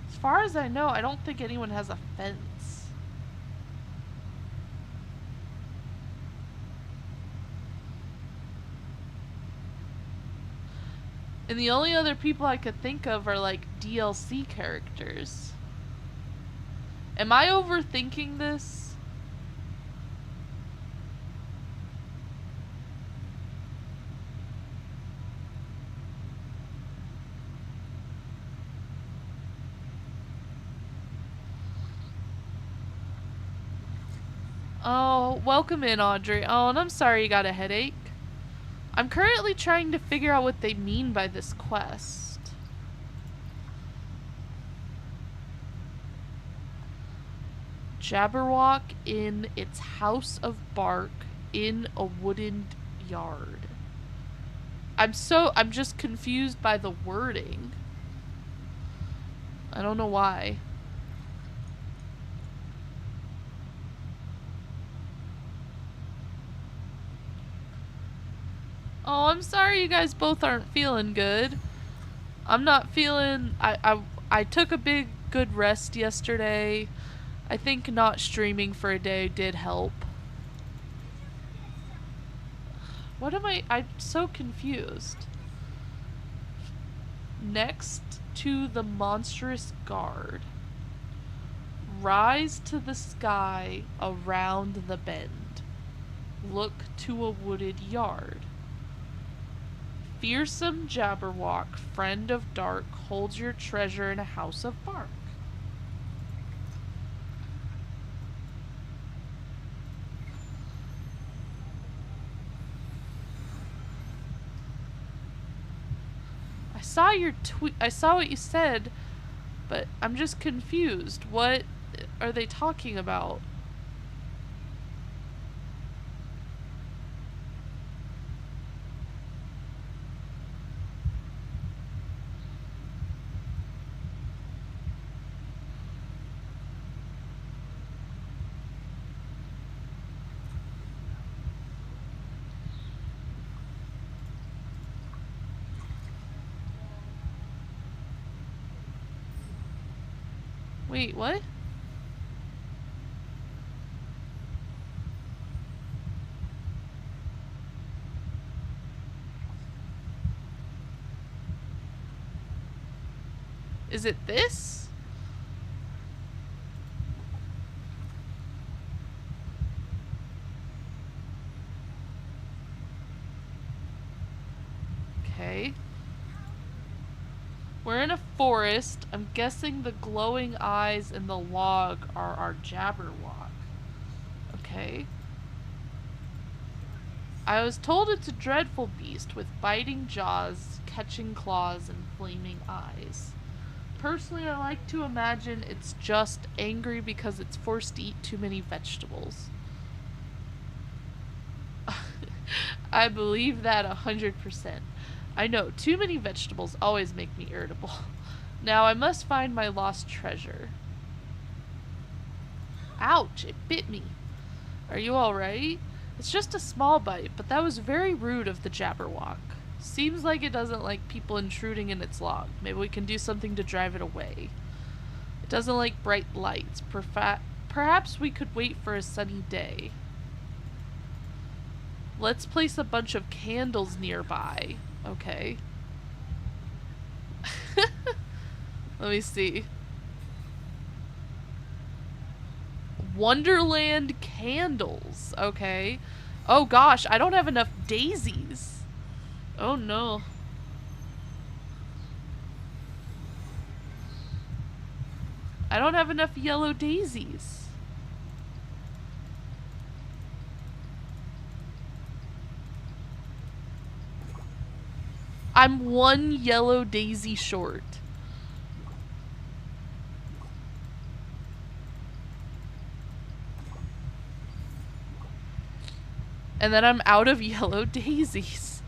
As far as I know, I don't think anyone has a fence. And the only other people I could think of are like DLC characters. Am I overthinking this? Oh, welcome in, Audrey. Oh, and I'm sorry you got a headache. I'm currently trying to figure out what they mean by this quest. Jabberwock in its house of bark in a wooden yard. I'm just confused by the wording. I don't know why. Oh, I'm sorry you guys both aren't feeling good. I'm not feeling... I took a big, good rest yesterday. I think not streaming for a day did help. What am I'm so confused. Next to the monstrous guard. Rise to the sky around the bend. Look to a wooded yard. Fearsome Jabberwock, friend of dark, holds your treasure in a house of bark. I saw your tweet. I saw what you said, but I'm just confused. What are they talking about? Wait, what? Is it this? Okay. We're in a forest. I'm guessing the glowing eyes in the log are our Jabberwock. Okay. I was told it's a dreadful beast with biting jaws, catching claws, and flaming eyes. Personally, I like to imagine it's just angry because it's forced to eat too many vegetables. I believe that 100%. I know, too many vegetables always make me irritable. Now I must find my lost treasure. Ouch, it bit me. Are you alright? It's just a small bite, but that was very rude of the Jabberwock. Seems like it doesn't like people intruding in its log. Maybe we can do something to drive it away. It doesn't like bright lights. Perhaps we could wait for a sunny day. Let's place a bunch of candles nearby. Okay. Let me see. Wonderland candles. Okay. Oh gosh, I don't have enough daisies. Oh no. I don't have enough yellow daisies. I'm one yellow daisy short. And then I'm out of yellow daisies.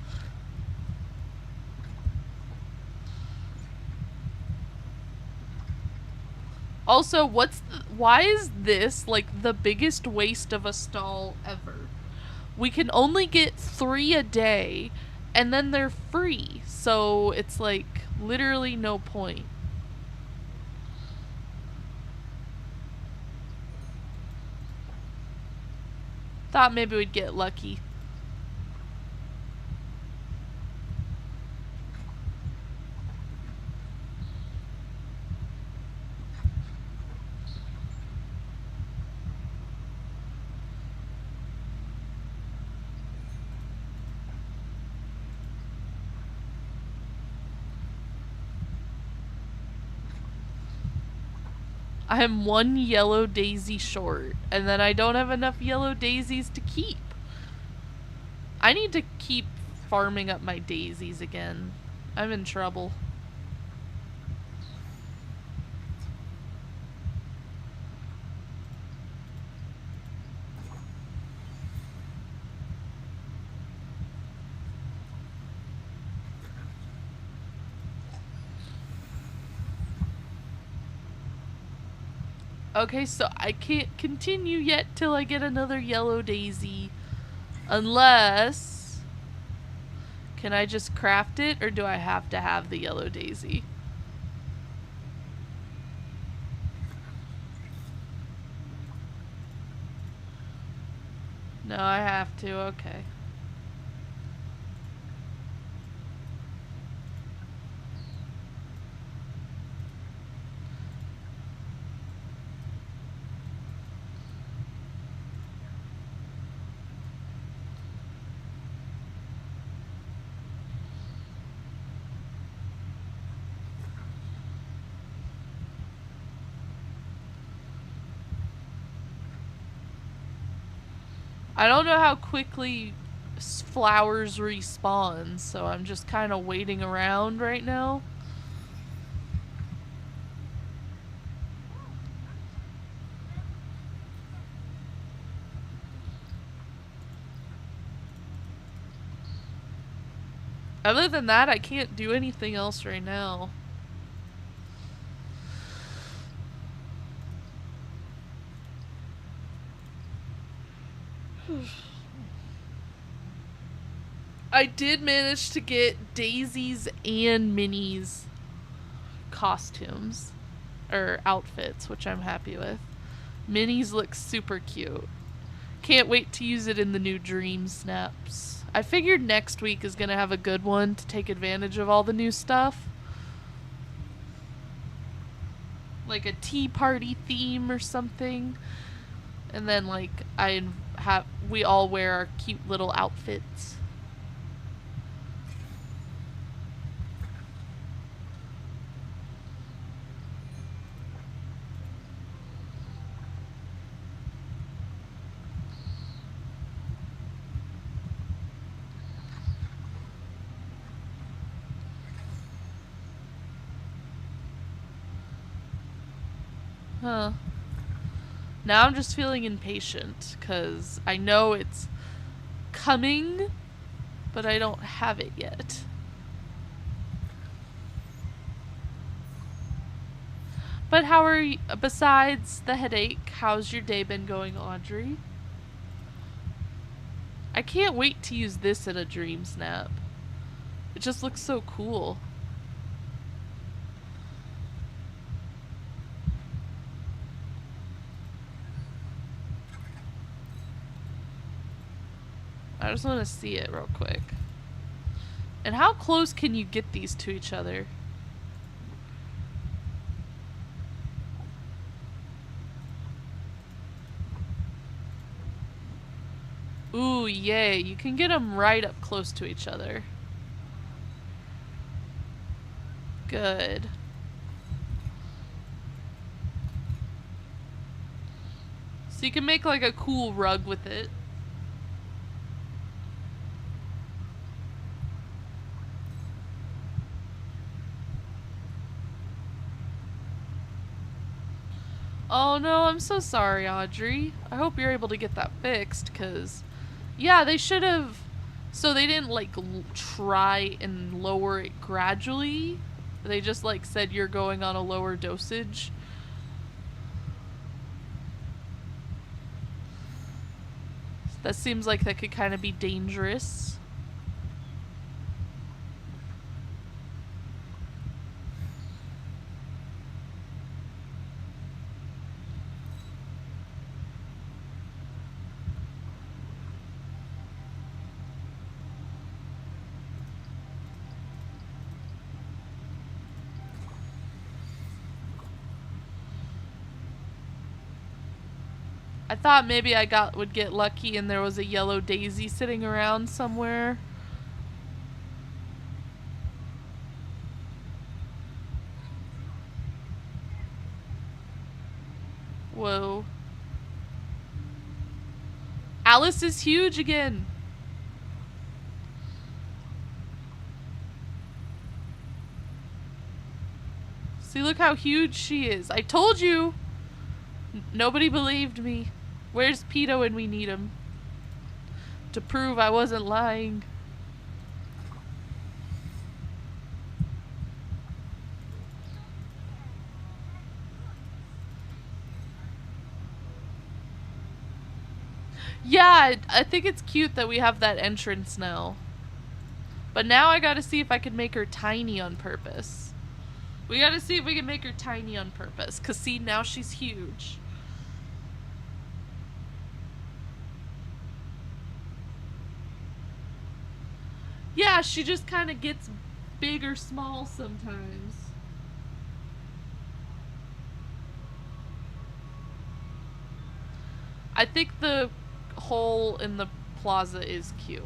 Also, why is this like the biggest waste of a stall ever? We can only get 3 a day, and then they're free, so it's like literally no point. Thought maybe we'd get lucky. I'm one yellow daisy short, and then I don't have enough yellow daisies to keep. I need to keep farming up my daisies again. I'm in trouble. Okay, so I can't continue yet till I get another yellow daisy. Unless... Can I just craft it, or do I have to have the yellow daisy? No, I have to, okay. I don't know how quickly flowers respawn, so I'm just kind of waiting around right now. Other than that, I can't do anything else right now. I did manage to get Daisy's and Minnie's costumes, or outfits, which I'm happy with. Minnie's looks super cute. Can't wait to use it in the new Dream Snaps. I figured next week is gonna have a good one to take advantage of all the new stuff. Like a tea party theme or something. And then like we all wear our cute little outfits. Huh. Now I'm just feeling impatient, because I know it's coming, but I don't have it yet. But how are you, besides the headache, how's your day been going, Audrey? I can't wait to use this in a Dream Snap. It just looks so cool. I just want to see it real quick. And how close can you get these to each other? Ooh, yay. You can get them right up close to each other. Good. So you can make like a cool rug with it. Oh no, I'm so sorry, Audrey. I hope you're able to get that fixed, because... Yeah, they should have... So they didn't, like, try and lower it gradually. They just, like, said you're going on a lower dosage. That seems like that could kind of be dangerous. I thought maybe I would get lucky and there was a yellow daisy sitting around somewhere. Whoa. Alice is huge again. See, look how huge she is. I told you. Nobody believed me. Where's Peto when we need him? To prove I wasn't lying. Yeah, I think it's cute that we have that entrance now. But now I gotta see if I can make her tiny on purpose. We gotta see if we can make her tiny on purpose. Cause see, now she's huge. Yeah, she just kind of gets big or small sometimes. I think the hole in the plaza is cute.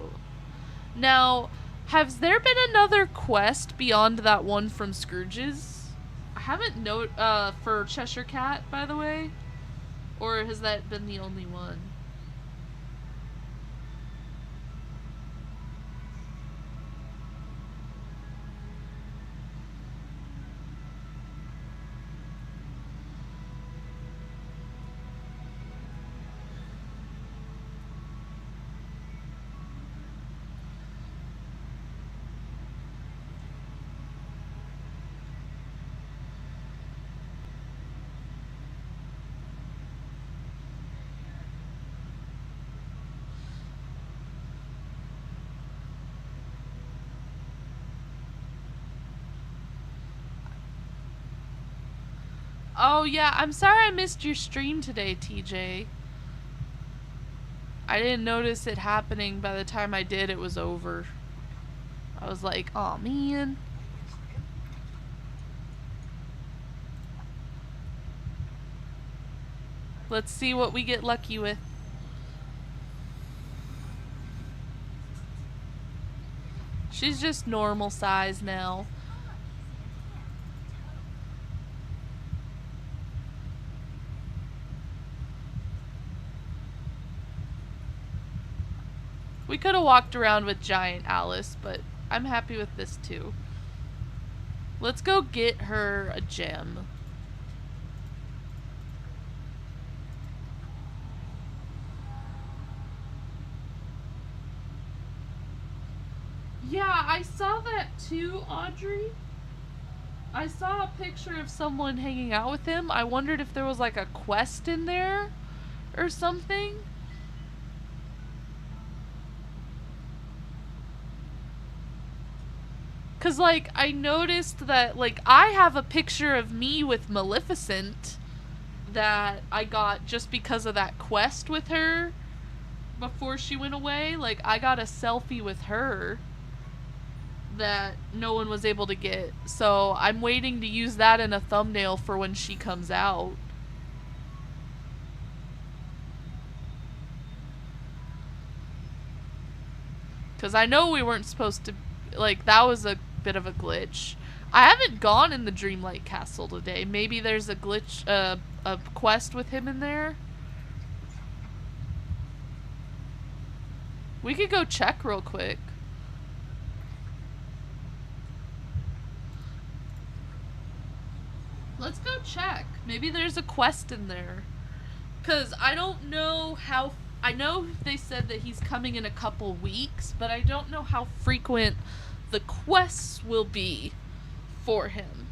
Now, has there been another quest beyond that one from Scrooge's? I haven't for Cheshire Cat, by the way. Or has that been the only one? Oh yeah, I'm sorry I missed your stream today, TJ. I didn't notice it happening. By the time I did, it was over. I was like, oh man. Let's see what we get lucky with. She's just normal size now. We could have walked around with giant Alice, but I'm happy with this too. Let's go get her a gem. Yeah, I saw that too, Audrey. I saw a picture of someone hanging out with him. I wondered if there was like a quest in there or something. Cause like I noticed that like I have a picture of me with Maleficent that I got just because of that quest with her before she went away. Like I got a selfie with her that no one was able to get. So I'm waiting to use that in a thumbnail for when she comes out. Cause I know we weren't supposed to, like, that was a bit of a glitch. I haven't gone in the Dreamlight Castle today. Maybe there's a glitch, a quest with him in there. We could go check real quick. Let's go check. Maybe there's a quest in there. Cause I don't know how, I know they said that he's coming in a couple weeks, but I don't know how frequent the quests will be for him.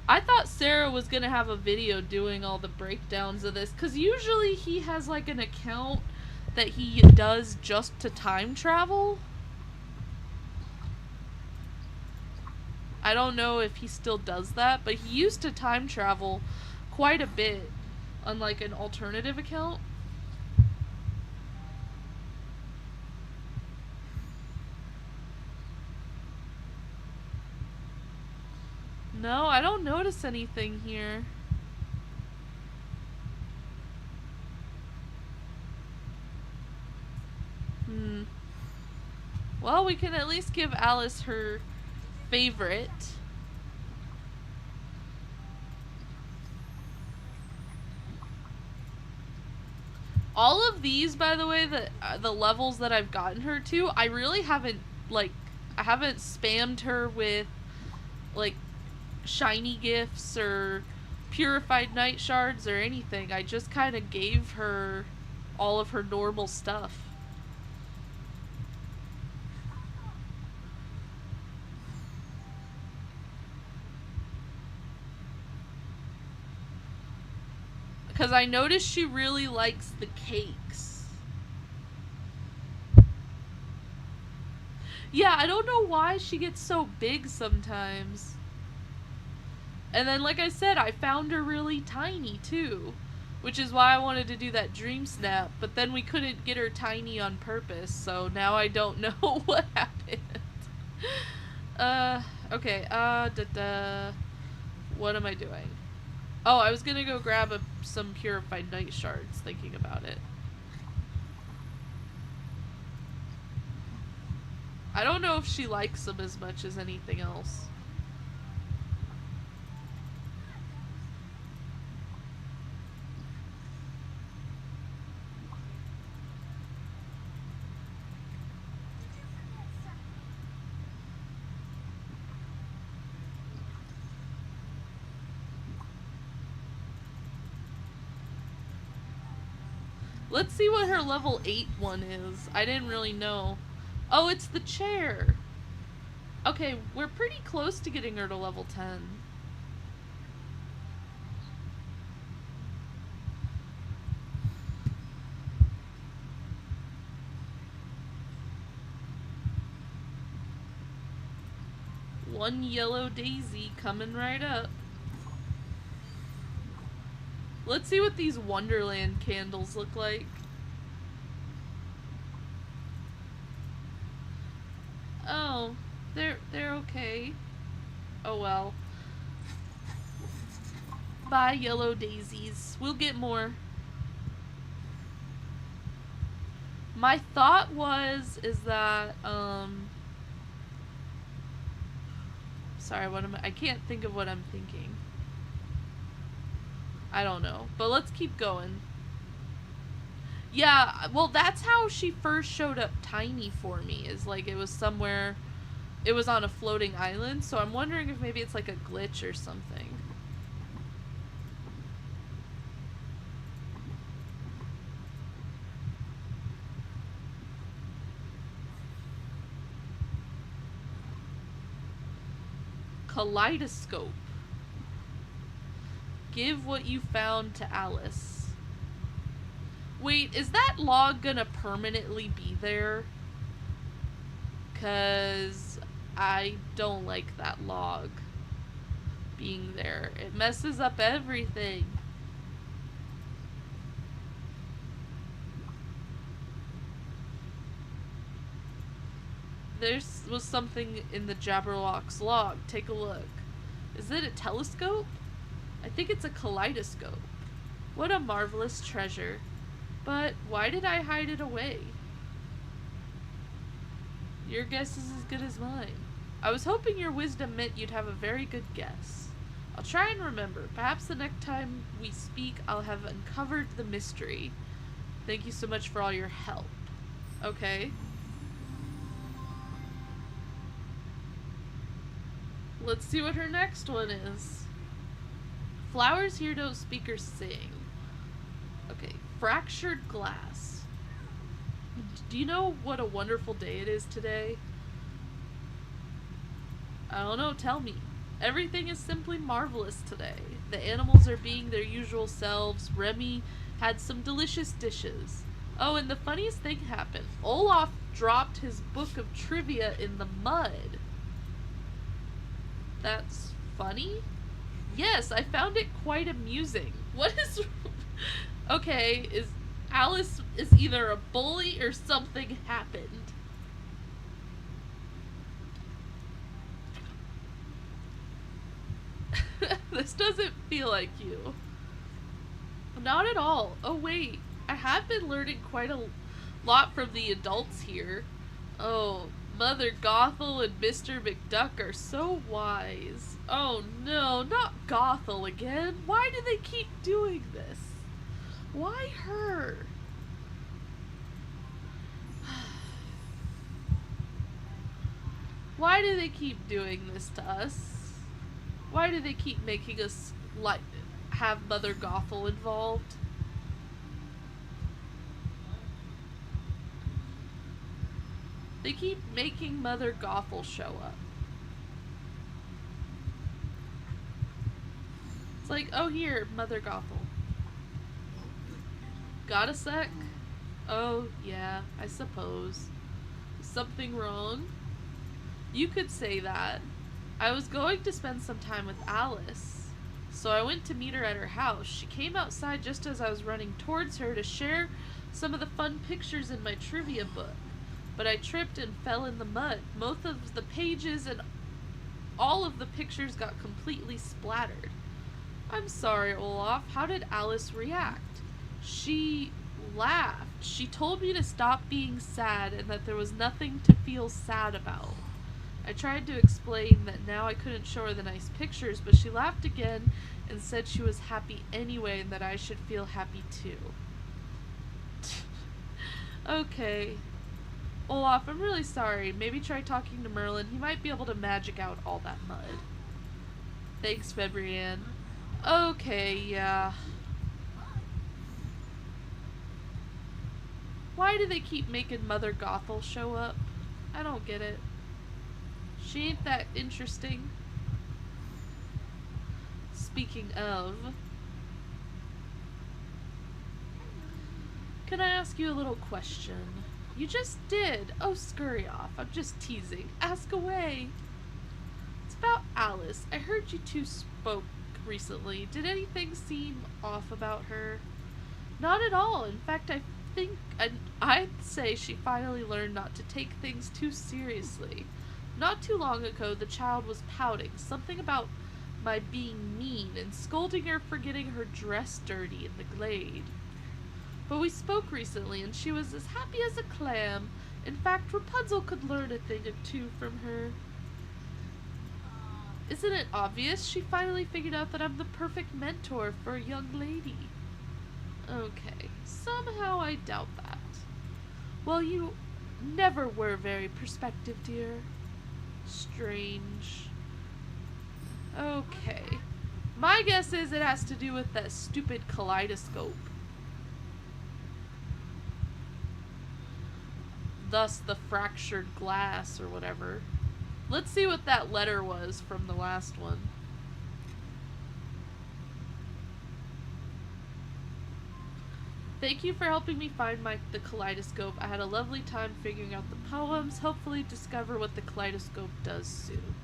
I thought Sarah was gonna have a video doing all the breakdowns of this, cause usually he has like an account that he does just to time travel. I don't know if he still does that, but he used to time travel quite a bit on like an alternative account. No, I don't notice anything here. Well, we can at least give Alice her favorite. All of these, by the way, the levels that I've gotten her to, I really haven't, like, I haven't spammed her with, like, shiny gifts or purified night shards or anything. I just kind of gave her all of her normal stuff. Because I noticed she really likes the cakes. Yeah, I don't know why she gets so big sometimes. And then, like I said, I found her really tiny, too. Which is why I wanted to do that dream snap. But then we couldn't get her tiny on purpose. So now I don't know what happened. Okay. What am I doing? Oh, I was gonna go grab some purified night shards, thinking about it. I don't know if she likes them as much as anything else. Let's see what her level 8 one is. I didn't really know. Oh, it's the chair. Okay, we're pretty close to getting her to level 10. One yellow daisy coming right up. Let's see what these Wonderland candles look like. Oh, they're okay. Oh well. Bye, yellow daisies. We'll get more. My thought is that, sorry, I can't think of what I'm thinking. I don't know, but let's keep going. Yeah, well, that's how she first showed up tiny for me, is like it was somewhere, it was on a floating island, so I'm wondering if maybe it's like a glitch or something. Kaleidoscope. Give what you found to Alice. Wait, is that log gonna permanently be there? 'Cause I don't like that log being there. It messes up everything. There was something in the Jabberwock's log. Take a look. Is it a telescope? I think it's a kaleidoscope. What a marvelous treasure. But why did I hide it away? Your guess is as good as mine. I was hoping your wisdom meant you'd have a very good guess. I'll try and remember. Perhaps the next time we speak, I'll have uncovered the mystery. Thank you so much for all your help. Okay. Let's see what her next one is. Flowers here don't speak or sing. Okay, fractured glass. Do you know what a wonderful day it is today? I don't know, tell me. Everything is simply marvelous today. The animals are being their usual selves. Remy had some delicious dishes. Oh, and the funniest thing happened. Olaf dropped his book of trivia in the mud. That's funny? Yes, I found it quite amusing. What is... Okay, Alice is either a bully or something happened. This doesn't feel like you. Not at all. Oh wait, I have been learning quite a lot from the adults here. Oh, Mother Gothel and Mr. McDuck are so wise. Oh no, not Gothel again. Why do they keep doing this? Why her? Why do they keep doing this to us? Why do they keep making us, like, have Mother Gothel involved? They keep making Mother Gothel show up. It's like, oh here, Mother Gothel. Got a sec? Oh, yeah, I suppose. Something wrong? You could say that. I was going to spend some time with Alice, so I went to meet her at her house. She came outside just as I was running towards her to share some of the fun pictures in my trivia book. But I tripped and fell in the mud. Most of the pages and all of the pictures got completely splattered. I'm sorry, Olaf. How did Alice react? She laughed. She told me to stop being sad and that there was nothing to feel sad about. I tried to explain that now I couldn't show her the nice pictures, but she laughed again and said she was happy anyway and that I should feel happy too. Okay. Olaf, I'm really sorry. Maybe try talking to Merlin. He might be able to magic out all that mud. Thanks, Febrienne. Okay, yeah. Why do they keep making Mother Gothel show up? I don't get it. She ain't that interesting. Speaking of, can I ask you a little question? You just did. Oh, scurry off. I'm just teasing. Ask away. It's about Alice. I heard you two spoke recently. Did anything seem off about her? Not at all. In fact, I think I'd say she finally learned not to take things too seriously. Not too long ago, the child was pouting, something about my being mean, and scolding her for getting her dress dirty in the glade. But we spoke recently, and she was as happy as a clam. In fact, Rapunzel could learn a thing or two from her. Isn't it obvious? She finally figured out that I'm the perfect mentor for a young lady. Okay, somehow I doubt that. Well, you never were very perspective, dear. Strange. Okay. My guess is it has to do with that stupid kaleidoscope. Thus the fractured glass or whatever. Let's see what that letter was from the last one. Thank you for helping me find the kaleidoscope. I had a lovely time figuring out the poems. Hopefully discover what the kaleidoscope does soon.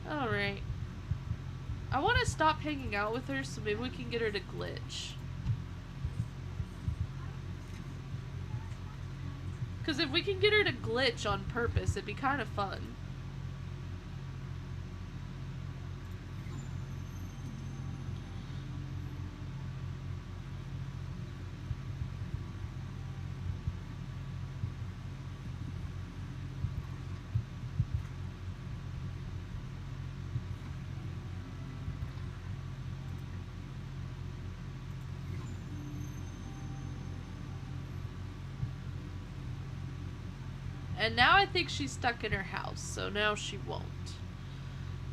Alright. I want to stop hanging out with her so maybe we can get her to glitch. Because if we can get her to glitch on purpose, it'd be kind of fun. And now I think she's stuck in her house, so now she won't.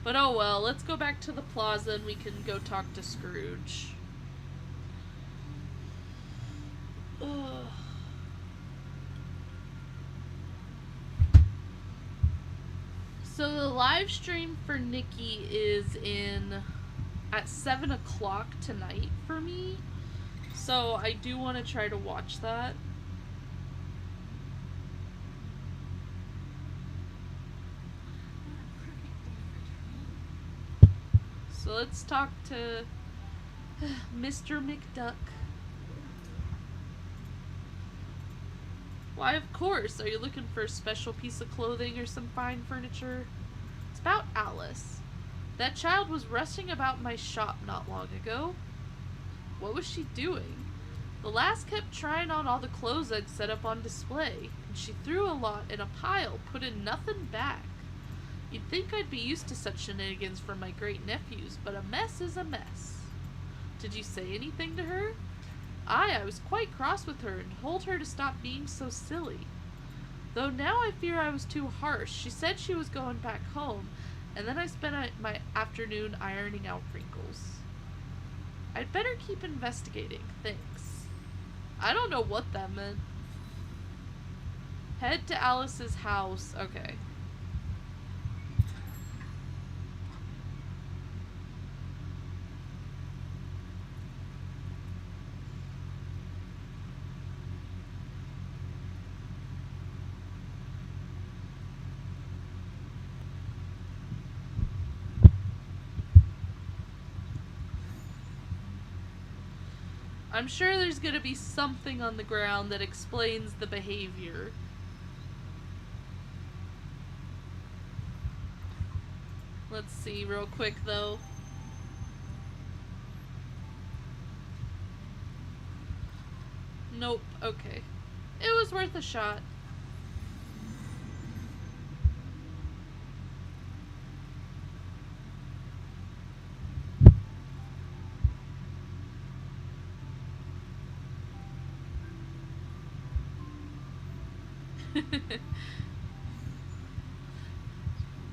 But oh well, let's go back to the plaza and we can go talk to Scrooge. Ugh. So the live stream for Nikki is at 7 o'clock tonight for me. So I do want to try to watch that. So let's talk to Mr. McDuck. Why, of course. Are you looking for a special piece of clothing or some fine furniture? It's about Alice. That child was rushing about my shop not long ago. What was she doing? The lass kept trying on all the clothes I'd set up on display, and she threw a lot in a pile, putting nothing back. You'd think I'd be used to such shenanigans from my great-nephews, but a mess is a mess. Did you say anything to her? I was quite cross with her and told her to stop being so silly. Though now I fear I was too harsh. She said she was going back home, and then I spent my afternoon ironing out wrinkles. I'd better keep investigating. Thanks. I don't know what that meant. Head to Alice's house. Okay. I'm sure there's gonna be something on the ground that explains the behavior. Let's see real quick though. Nope, okay. It was worth a shot.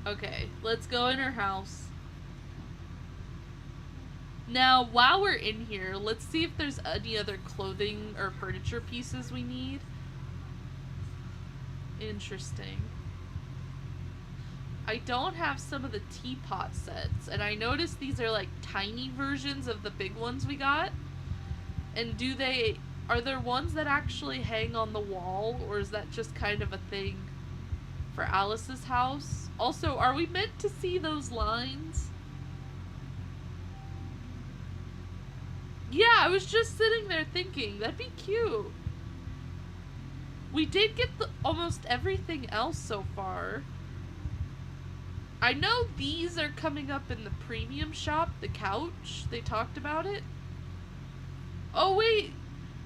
Okay, let's go in her house. Now, while we're in here, let's see if there's any other clothing or furniture pieces we need. Interesting. I don't have some of the teapot sets, and I noticed these are like tiny versions of the big ones we got. And are there ones that actually hang on the wall, or is that just kind of a thing for Alice's house? Also, are we meant to see those lines? Yeah, I was just sitting there thinking, that'd be cute. We did get almost everything else so far. I know these are coming up in the premium shop, the couch. They talked about it. Oh wait,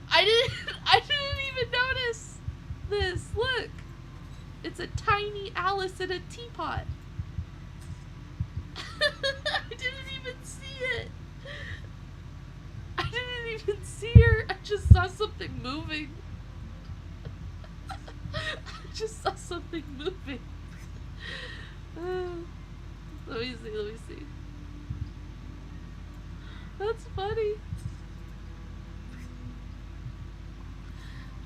I didn't even notice this. Look, it's a tiny Alice in a teapot. I didn't even see it. I didn't even see her. I just saw something moving. I just saw something moving. Let me see. That's funny.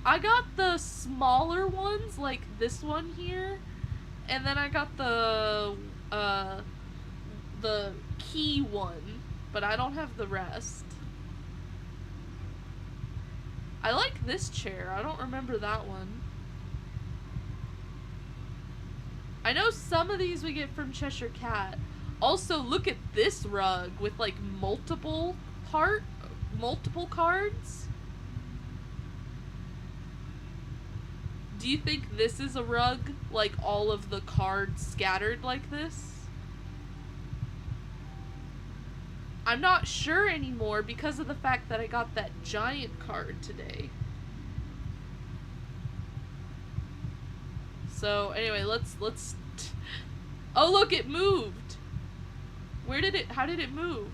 I got the smaller ones, like this one here, and then I got the key one, but I don't have the rest. I like this chair. I don't remember that one. I know some of these we get from Cheshire Cat. Also, look at this rug with like multiple cards. Do you think this is a rug? Like all of the cards scattered like this? I'm not sure anymore because of the fact that I got that giant card today. So anyway, let's oh look, it moved. How did it move?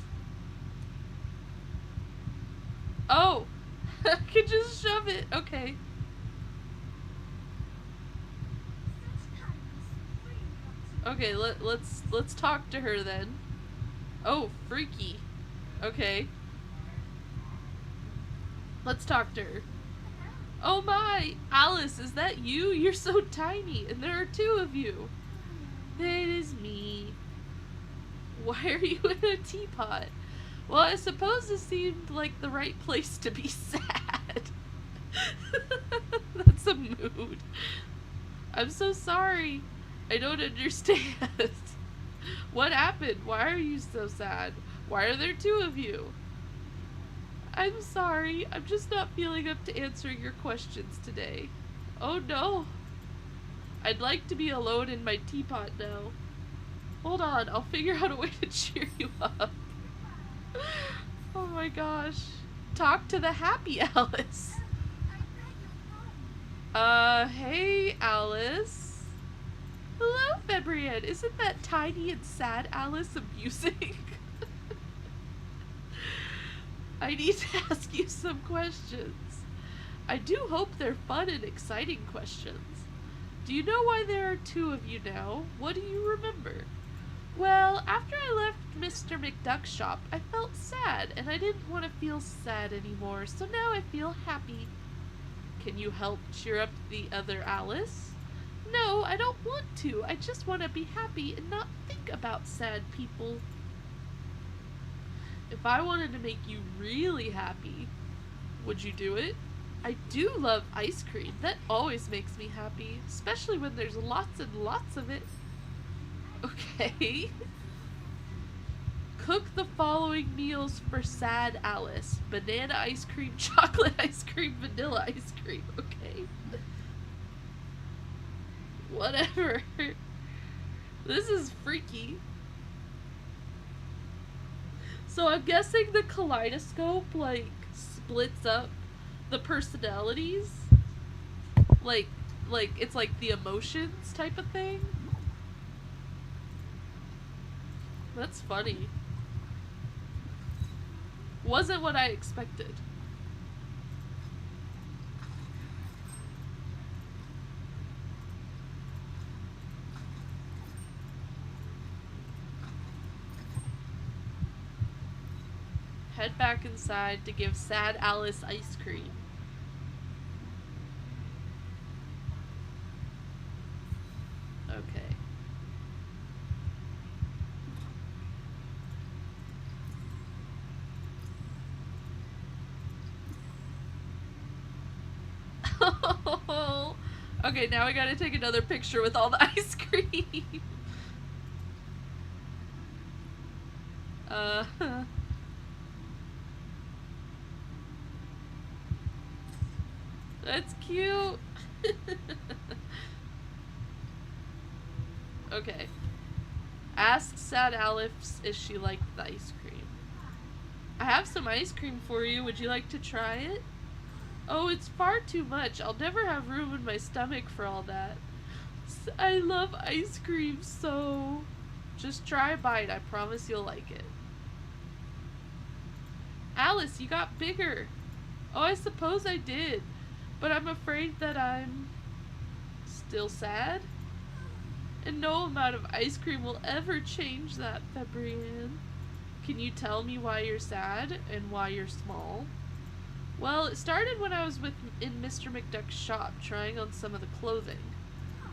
Oh, I can just shove it. Okay. Okay, let's talk to her then. Oh, freaky. Okay. Let's talk to her. Oh my! Alice, is that you? You're so tiny, and there are two of you. It is me. Why are you in a teapot? Well, I suppose this seemed like the right place to be sad. That's a mood. I'm so sorry. I don't understand. What happened? Why are you so sad? Why are there two of you? I'm sorry. I'm just not feeling up to answering your questions today. Oh no. I'd like to be alone in my teapot now. Hold on, I'll figure out a way to cheer you up. Oh my gosh. Talk to the happy Alice. Hey Alice. Hello, Febrienne. Isn't that tiny and sad Alice amusing? I need to ask you some questions. I do hope they're fun and exciting questions. Do you know why there are two of you now? What do you remember? Well, after I left Mr. McDuck's shop, I felt sad, and I didn't want to feel sad anymore, so now I feel happy. Can you help cheer up the other Alice? No, I don't want to. I just want to be happy and not think about sad people. If I wanted to make you really happy, would you do it? I do love ice cream. That always makes me happy, especially when there's lots and lots of it. Okay. Cook the following meals for sad Alice. Banana ice cream, chocolate ice cream, vanilla ice cream. Okay. Whatever. This is freaky. So I'm guessing the kaleidoscope, like, splits up the personalities. Like, it's like the emotions type of thing. That's funny. Wasn't what I expected. Head back inside to give sad Alice ice cream. Okay. Okay, now we gotta take another picture with all the ice cream. That's cute. Okay. Ask sad Alice if she liked the ice cream. I have some ice cream for you. Would you like to try it? Oh, it's far too much. I'll never have room in my stomach for all that. I love ice cream so. Just try a bite. I promise you'll like it. Alice, you got bigger. Oh, I suppose I did. But I'm afraid that I'm still sad. And no amount of ice cream will ever change that, Fabrienne. Can you tell me why you're sad and why you're small? Well, it started when I was in Mr. McDuck's shop trying on some of the clothing.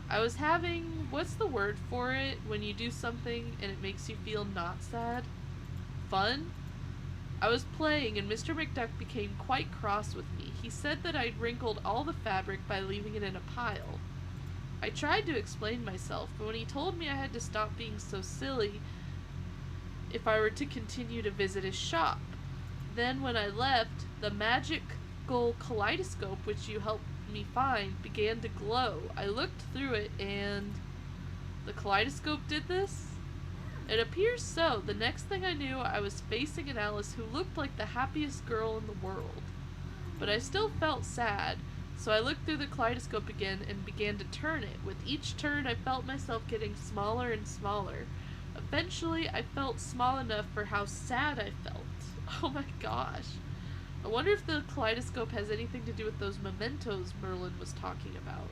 I was having, what's the word for it, when you do something and it makes you feel not sad? Fun? I was playing and Mr. McDuck became quite cross with me. He said that I'd wrinkled all the fabric by leaving it in a pile. I tried to explain myself, but when he told me I had to stop being so silly if I were to continue to visit his shop. Then when I left, the magical kaleidoscope which you helped me find began to glow. I looked through it and the kaleidoscope did this? It appears so. The next thing I knew, I was facing an Alice who looked like the happiest girl in the world. But I still felt sad, so I looked through the kaleidoscope again and began to turn it. With each turn, I felt myself getting smaller and smaller. Eventually, I felt small enough for how sad I felt. Oh my gosh. I wonder if the kaleidoscope has anything to do with those mementos Merlin was talking about.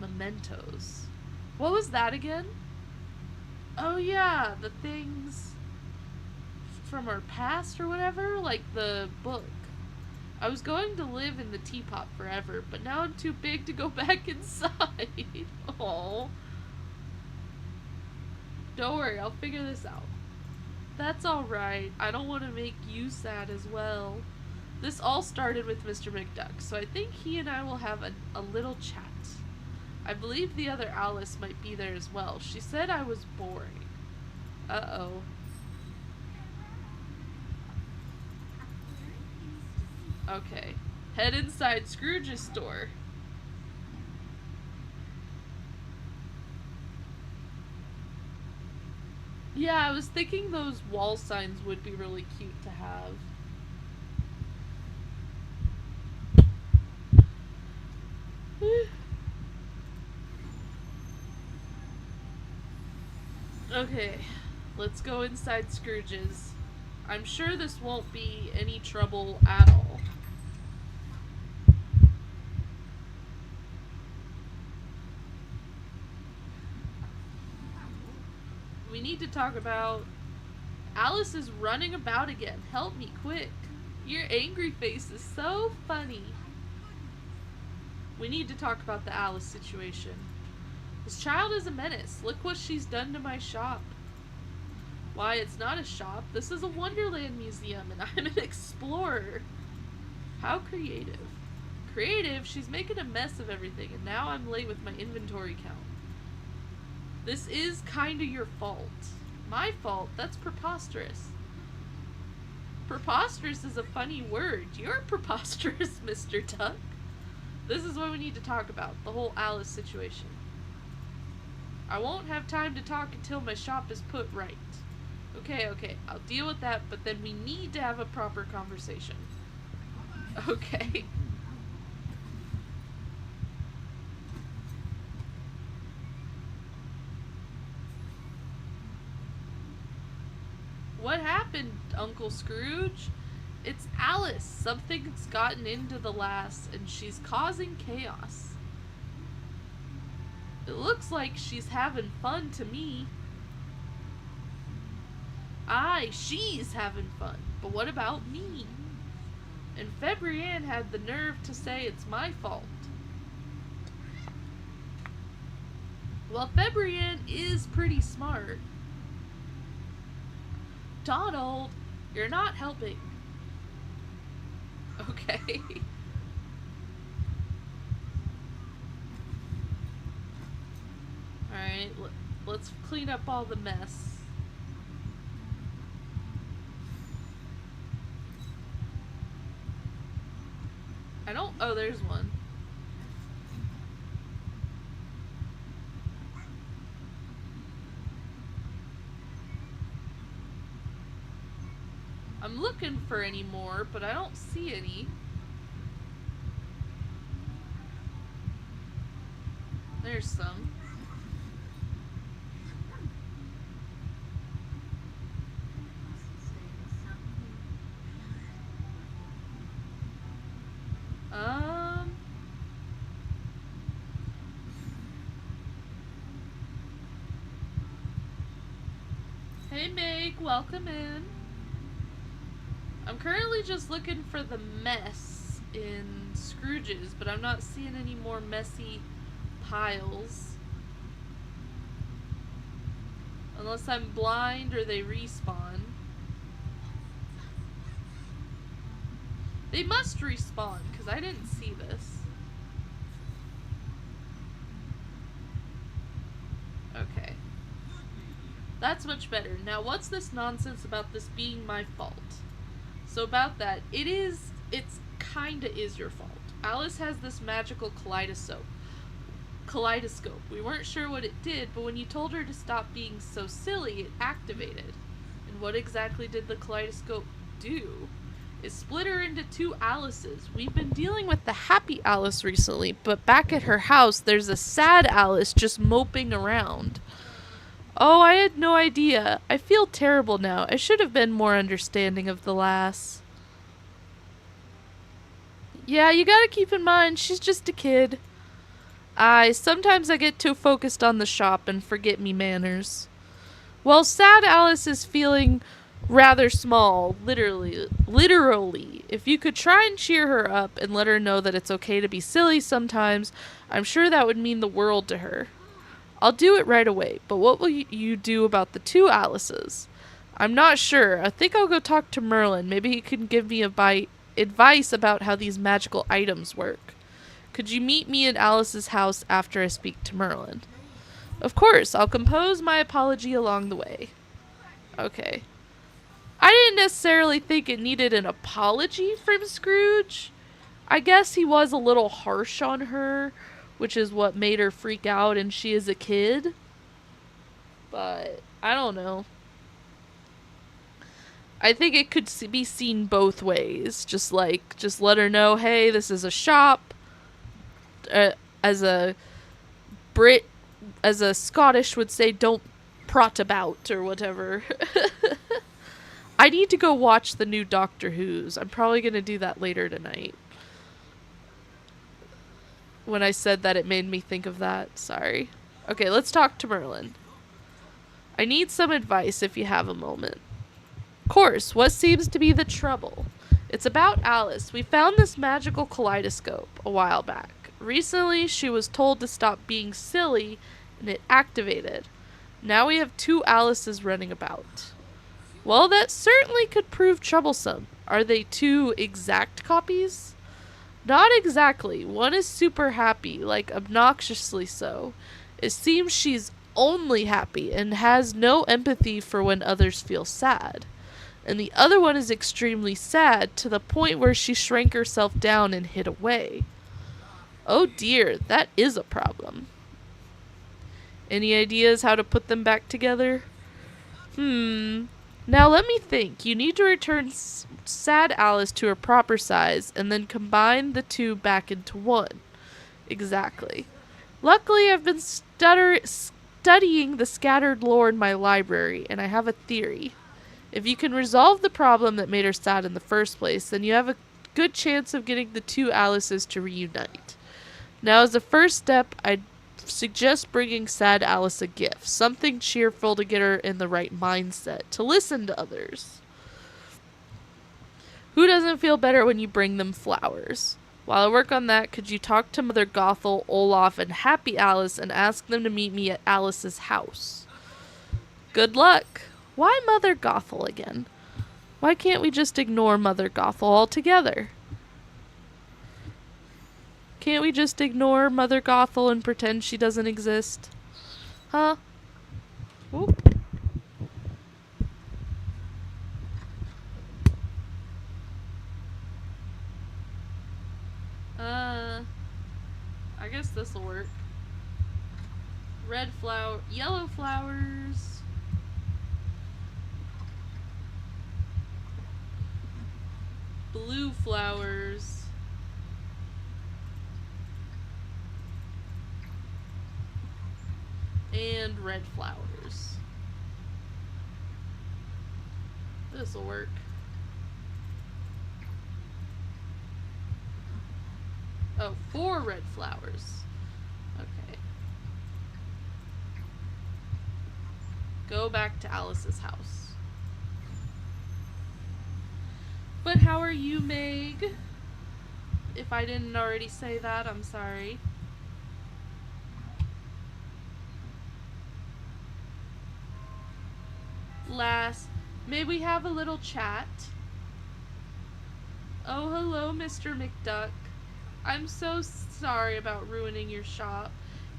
Mementos. What was that again? Oh yeah, the things from our past or whatever, like the book. I was going to live in the teapot forever, but now I'm too big to go back inside. Oh. Don't worry, I'll figure this out. That's alright. I don't want to make you sad as well. This all started with Mr. McDuck, so I think he and I will have a little chat. I believe the other Alice might be there as well. She said I was boring. Uh-oh. Okay. Head inside Scrooge's store. Yeah, I was thinking those wall signs would be really cute to have. Okay, let's go inside Scrooge's. I'm sure this won't be any trouble at all. We need to talk about... Alice is running about again. Help me, quick. Your angry face is so funny. We need to talk about the Alice situation. This child is a menace. Look what she's done to my shop. Why, it's not a shop. This is a Wonderland museum, and I'm an explorer. How creative. Creative? She's making a mess of everything, and now I'm late with my inventory count. This is kinda your fault. My fault? That's preposterous. Preposterous is a funny word. You're preposterous, Mr. Tuck. This is what we need to talk about, the whole Alice situation. I won't have time to talk until my shop is put right. Okay, I'll deal with that, but then we need to have a proper conversation. Okay. What happened, Uncle Scrooge? It's Alice. Something's gotten into the lass, and she's causing chaos. It looks like she's having fun to me. Aye, she's having fun. But what about me? And Febrienne had the nerve to say it's my fault. Well, Febrienne is pretty smart. Donald, you're not helping. Okay. Alright, let's clean up all the mess. Oh, there's one. I'm looking for any more, but I don't see any. There's some. Hey Meg, welcome in. I'm currently just looking for the mess in Scrooge's, but I'm not seeing any more messy piles. Unless I'm blind or they respawn. They must respawn, because I didn't see this. Okay. That's much better. Now, what's this nonsense about this being my fault? So about that, it's kinda is your fault. Alice has this magical kaleidoscope. We weren't sure what it did, but when you told her to stop being so silly, it activated. And what exactly did the kaleidoscope do? It split her into two Alices. We've been dealing with the happy Alice recently, but back at her house, there's a sad Alice just moping around. Oh, I had no idea. I feel terrible now. I should have been more understanding of the lass. Yeah, you gotta keep in mind, she's just a kid. Sometimes I get too focused on the shop and forget me manners. Well, sad Alice is feeling rather small, literally. If you could try and cheer her up and let her know that it's okay to be silly sometimes, I'm sure that would mean the world to her. I'll do it right away, but what will you do about the two Alices? I'm not sure. I think I'll go talk to Merlin. Maybe he can give me advice about how these magical items work. Could you meet me at Alice's house after I speak to Merlin? Of course, I'll compose my apology along the way. Okay. I didn't necessarily think it needed an apology from Scrooge. I guess he was a little harsh on her, which is what made her freak out, and she is a kid. But, I don't know. I think it could be seen both ways. Just let her know, hey, this is a shop. As a Scottish would say, don't prot about, or whatever. I need to go watch the new Doctor Who's. I'm probably going to do that later tonight. When I said that, it made me think of that. Sorry. Okay, let's talk to Merlin. I need some advice if you have a moment. Of course, what seems to be the trouble? It's about Alice. We found this magical kaleidoscope a while back. Recently, she was told to stop being silly, and it activated. Now we have two Alices running about. Well, that certainly could prove troublesome. Are they two exact copies? Not exactly. One is super happy, like obnoxiously so. It seems she's only happy and has no empathy for when others feel sad. And the other one is extremely sad to the point where she shrank herself down and hid away. Oh dear, that is a problem. Any ideas how to put them back together? Now let me think. You need to return sad Alice to her proper size and then combine the two back into one. Exactly. Luckily, I've been studying the scattered lore in my library, and I have a theory. If you can resolve the problem that made her sad in the first place, then you have a good chance of getting the two Alices to reunite. Now, as a first step, I'd suggest bringing sad Alice a gift, something cheerful to get her in the right mindset, to listen to others. Who doesn't feel better when you bring them flowers? While I work on that, could you talk to Mother Gothel, Olaf, and Happy Alice and ask them to meet me at Alice's house? Good luck! Why Mother Gothel again? Why can't we just ignore Mother Gothel altogether? Can't we just ignore Mother Gothel and pretend she doesn't exist? Huh? Oop. I guess this'll work. Yellow flowers. Blue flowers. And red flowers. This'll work. Oh, 4 red flowers. Okay. Go back to Alice's house. But how are you, Meg? If I didn't already say that, I'm sorry. Lass, may we have a little chat? Oh, hello, Mr. McDuck. I'm so sorry about ruining your shop.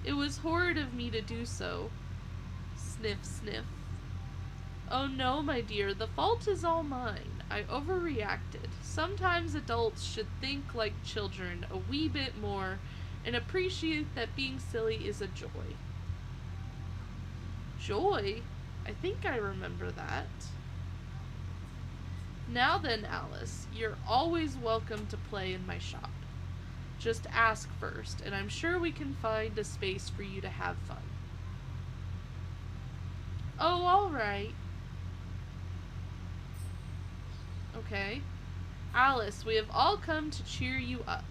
It was horrid of me to do so. Sniff, sniff. Oh no, my dear, the fault is all mine. I overreacted. Sometimes adults should think like children a wee bit more and appreciate that being silly is a joy. Joy? I think I remember that. Now then, Alice, you're always welcome to play in my shop. Just ask first, and I'm sure we can find a space for you to have fun. Oh, all right. Okay. Alice, we have all come to cheer you up.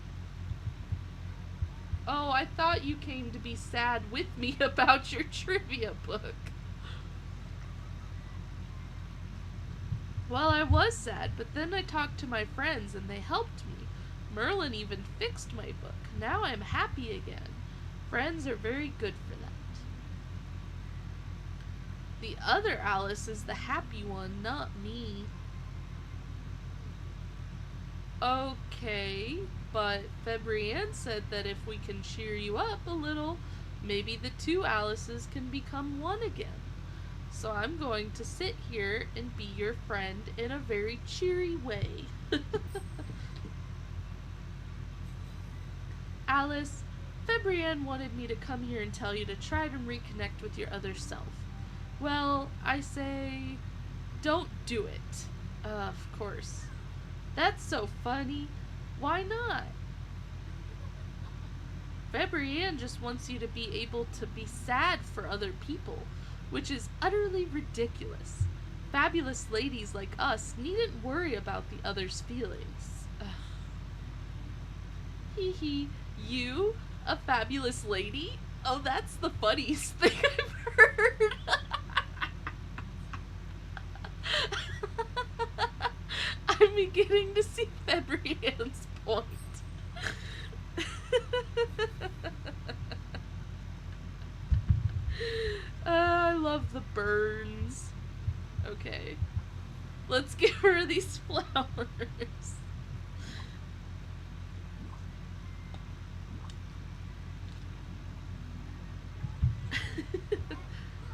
Oh, I thought you came to be sad with me about your trivia book. Well, I was sad, but then I talked to my friends and they helped me. Merlin even fixed my book. Now I'm happy again. Friends are very good for that. The other Alice is the happy one, not me. Okay, but Febrienne said that if we can cheer you up a little, maybe the two Alices can become one again. So I'm going to sit here and be your friend in a very cheery way. Alice, Febrienne wanted me to come here and tell you to try to reconnect with your other self. Well, I say, don't do it. Of course. That's so funny. Why not? Febrienne just wants you to be able to be sad for other people, which is utterly ridiculous. Fabulous ladies like us needn't worry about the other's feelings. Hee hee. You? A fabulous lady? Oh, that's the funniest thing I've heard. I'm beginning to see Febrian's point. I love the burns. Okay. Let's give her these flowers.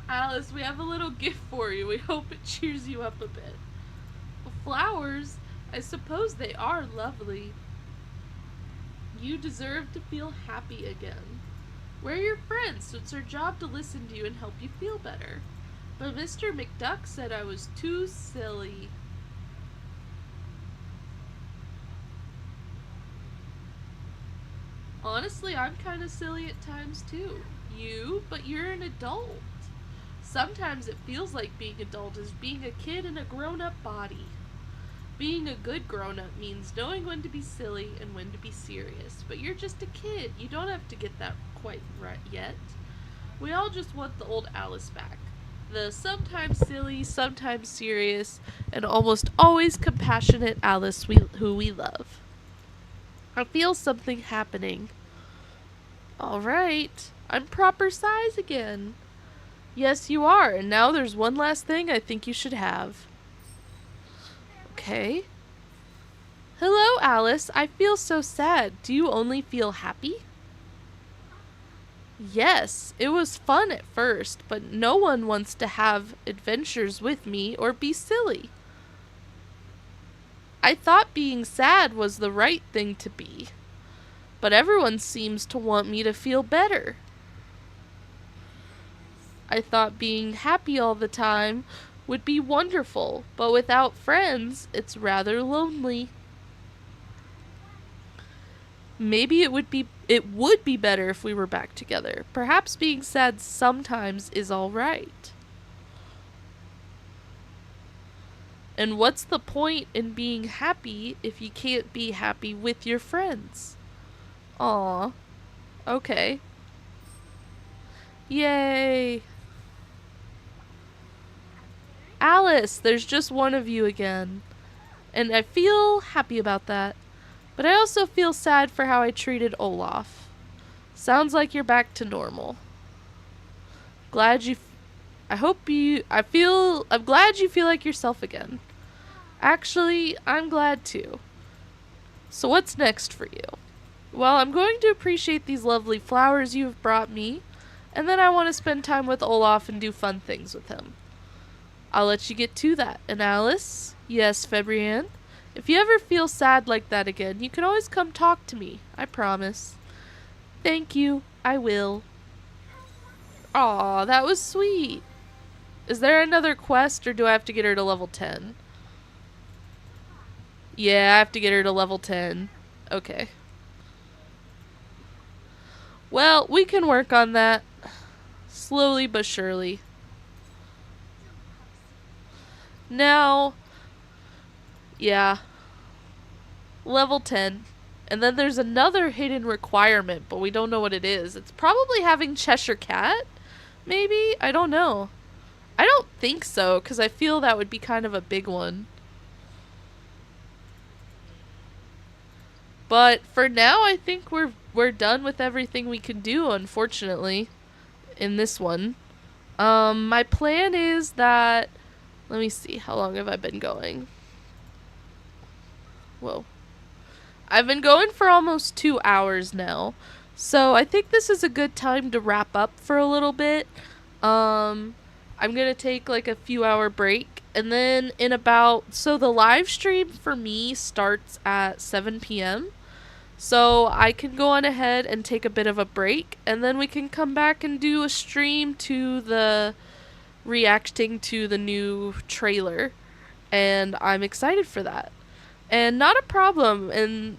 Alice, we have a little gift for you. We hope it cheers you up a bit. Well, flowers? I suppose they are lovely. You deserve to feel happy again. We're your friends, so it's our job to listen to you and help you feel better. But Mr. McDuck said I was too silly. Honestly, I'm kind of silly at times too. But you're an adult. Sometimes it feels like being adult is being a kid in a grown-up body. Being a good grown-up means knowing when to be silly and when to be serious. But you're just a kid. You don't have to get that quite right yet. We all just want the old Alice back. The sometimes silly, sometimes serious, and almost always compassionate Alice who we love. I feel something happening. Alright, I'm proper size again. Yes, you are, and now there's one last thing I think you should have. Okay. Hello, Alice. I feel so sad. Do you only feel happy? Yes, it was fun at first, but no one wants to have adventures with me or be silly. I thought being sad was the right thing to be, but everyone seems to want me to feel better. I thought being happy all the time would be wonderful, but without friends, it's rather lonely. Maybe it would be better if we were back together. Perhaps being sad sometimes is all right. And what's the point in being happy if you can't be happy with your friends? Aw. Okay. Yay. Alice, there's just one of you again. And I feel happy about that. But I also feel sad for how I treated Olaf. Sounds like you're back to normal. I'm glad you feel like yourself again. Actually, I'm glad too. So what's next for you? Well, I'm going to appreciate these lovely flowers you have brought me, and then I want to spend time with Olaf and do fun things with him. I'll let you get to that. And Alice? Yes, Febrian? If you ever feel sad like that again, you can always come talk to me. I promise. Thank you. I will. Aw, that was sweet. Is there another quest, or do I have to get her to level 10? Yeah, I have to get her to level 10. Okay. Well, we can work on that. Slowly but surely. Now, yeah. Level 10. And then there's another hidden requirement, but we don't know what it is. It's probably having Cheshire Cat? Maybe? I don't know. I don't think so, because I feel that would be kind of a big one. But for now, I think we're done with everything we can do, unfortunately, in this one. My plan is that... Let me see, how long have I been going? Whoa. I've been going for almost 2 hours now. So I think this is a good time to wrap up for a little bit. I'm gonna take like a few hour break. And then so the live stream for me starts at 7 p.m. So I can go on ahead and take a bit of a break. And then we can come back and do a stream to the reacting to the new trailer. And I'm excited for that. And not a problem. And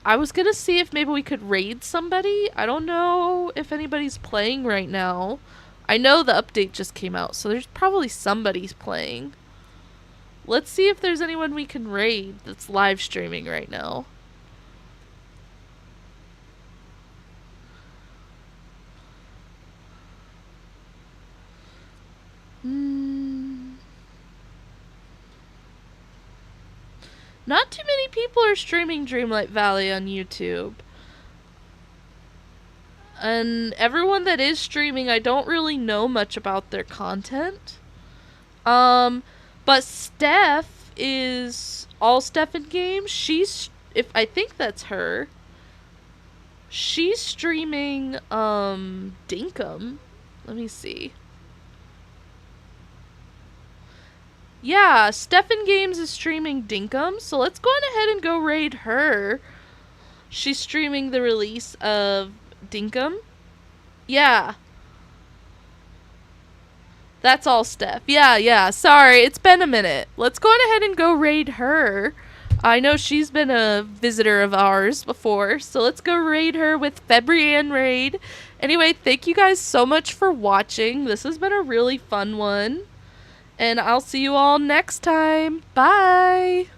I was gonna see if maybe we could raid somebody. I don't know if anybody's playing right now. I know the update just came out, so there's probably somebody's playing. Let's see if there's anyone we can raid that's live streaming right now. Not too many people are streaming Dreamlight Valley on YouTube. And everyone that is streaming, I don't really know much about their content. But Steph is all Steph in Games. I think that's her. She's streaming, Dinkum. Let me see. Yeah, Stefan Games is streaming Dinkum, so let's go on ahead and go raid her. She's streaming the release of Dinkum. Yeah. That's all Steph. Yeah. Sorry, it's been a minute. Let's go on ahead and go raid her. I know she's been a visitor of ours before, so let's go raid her with Febrian Raid. Anyway, thank you guys so much for watching. This has been a really fun one. And I'll see you all next time. Bye!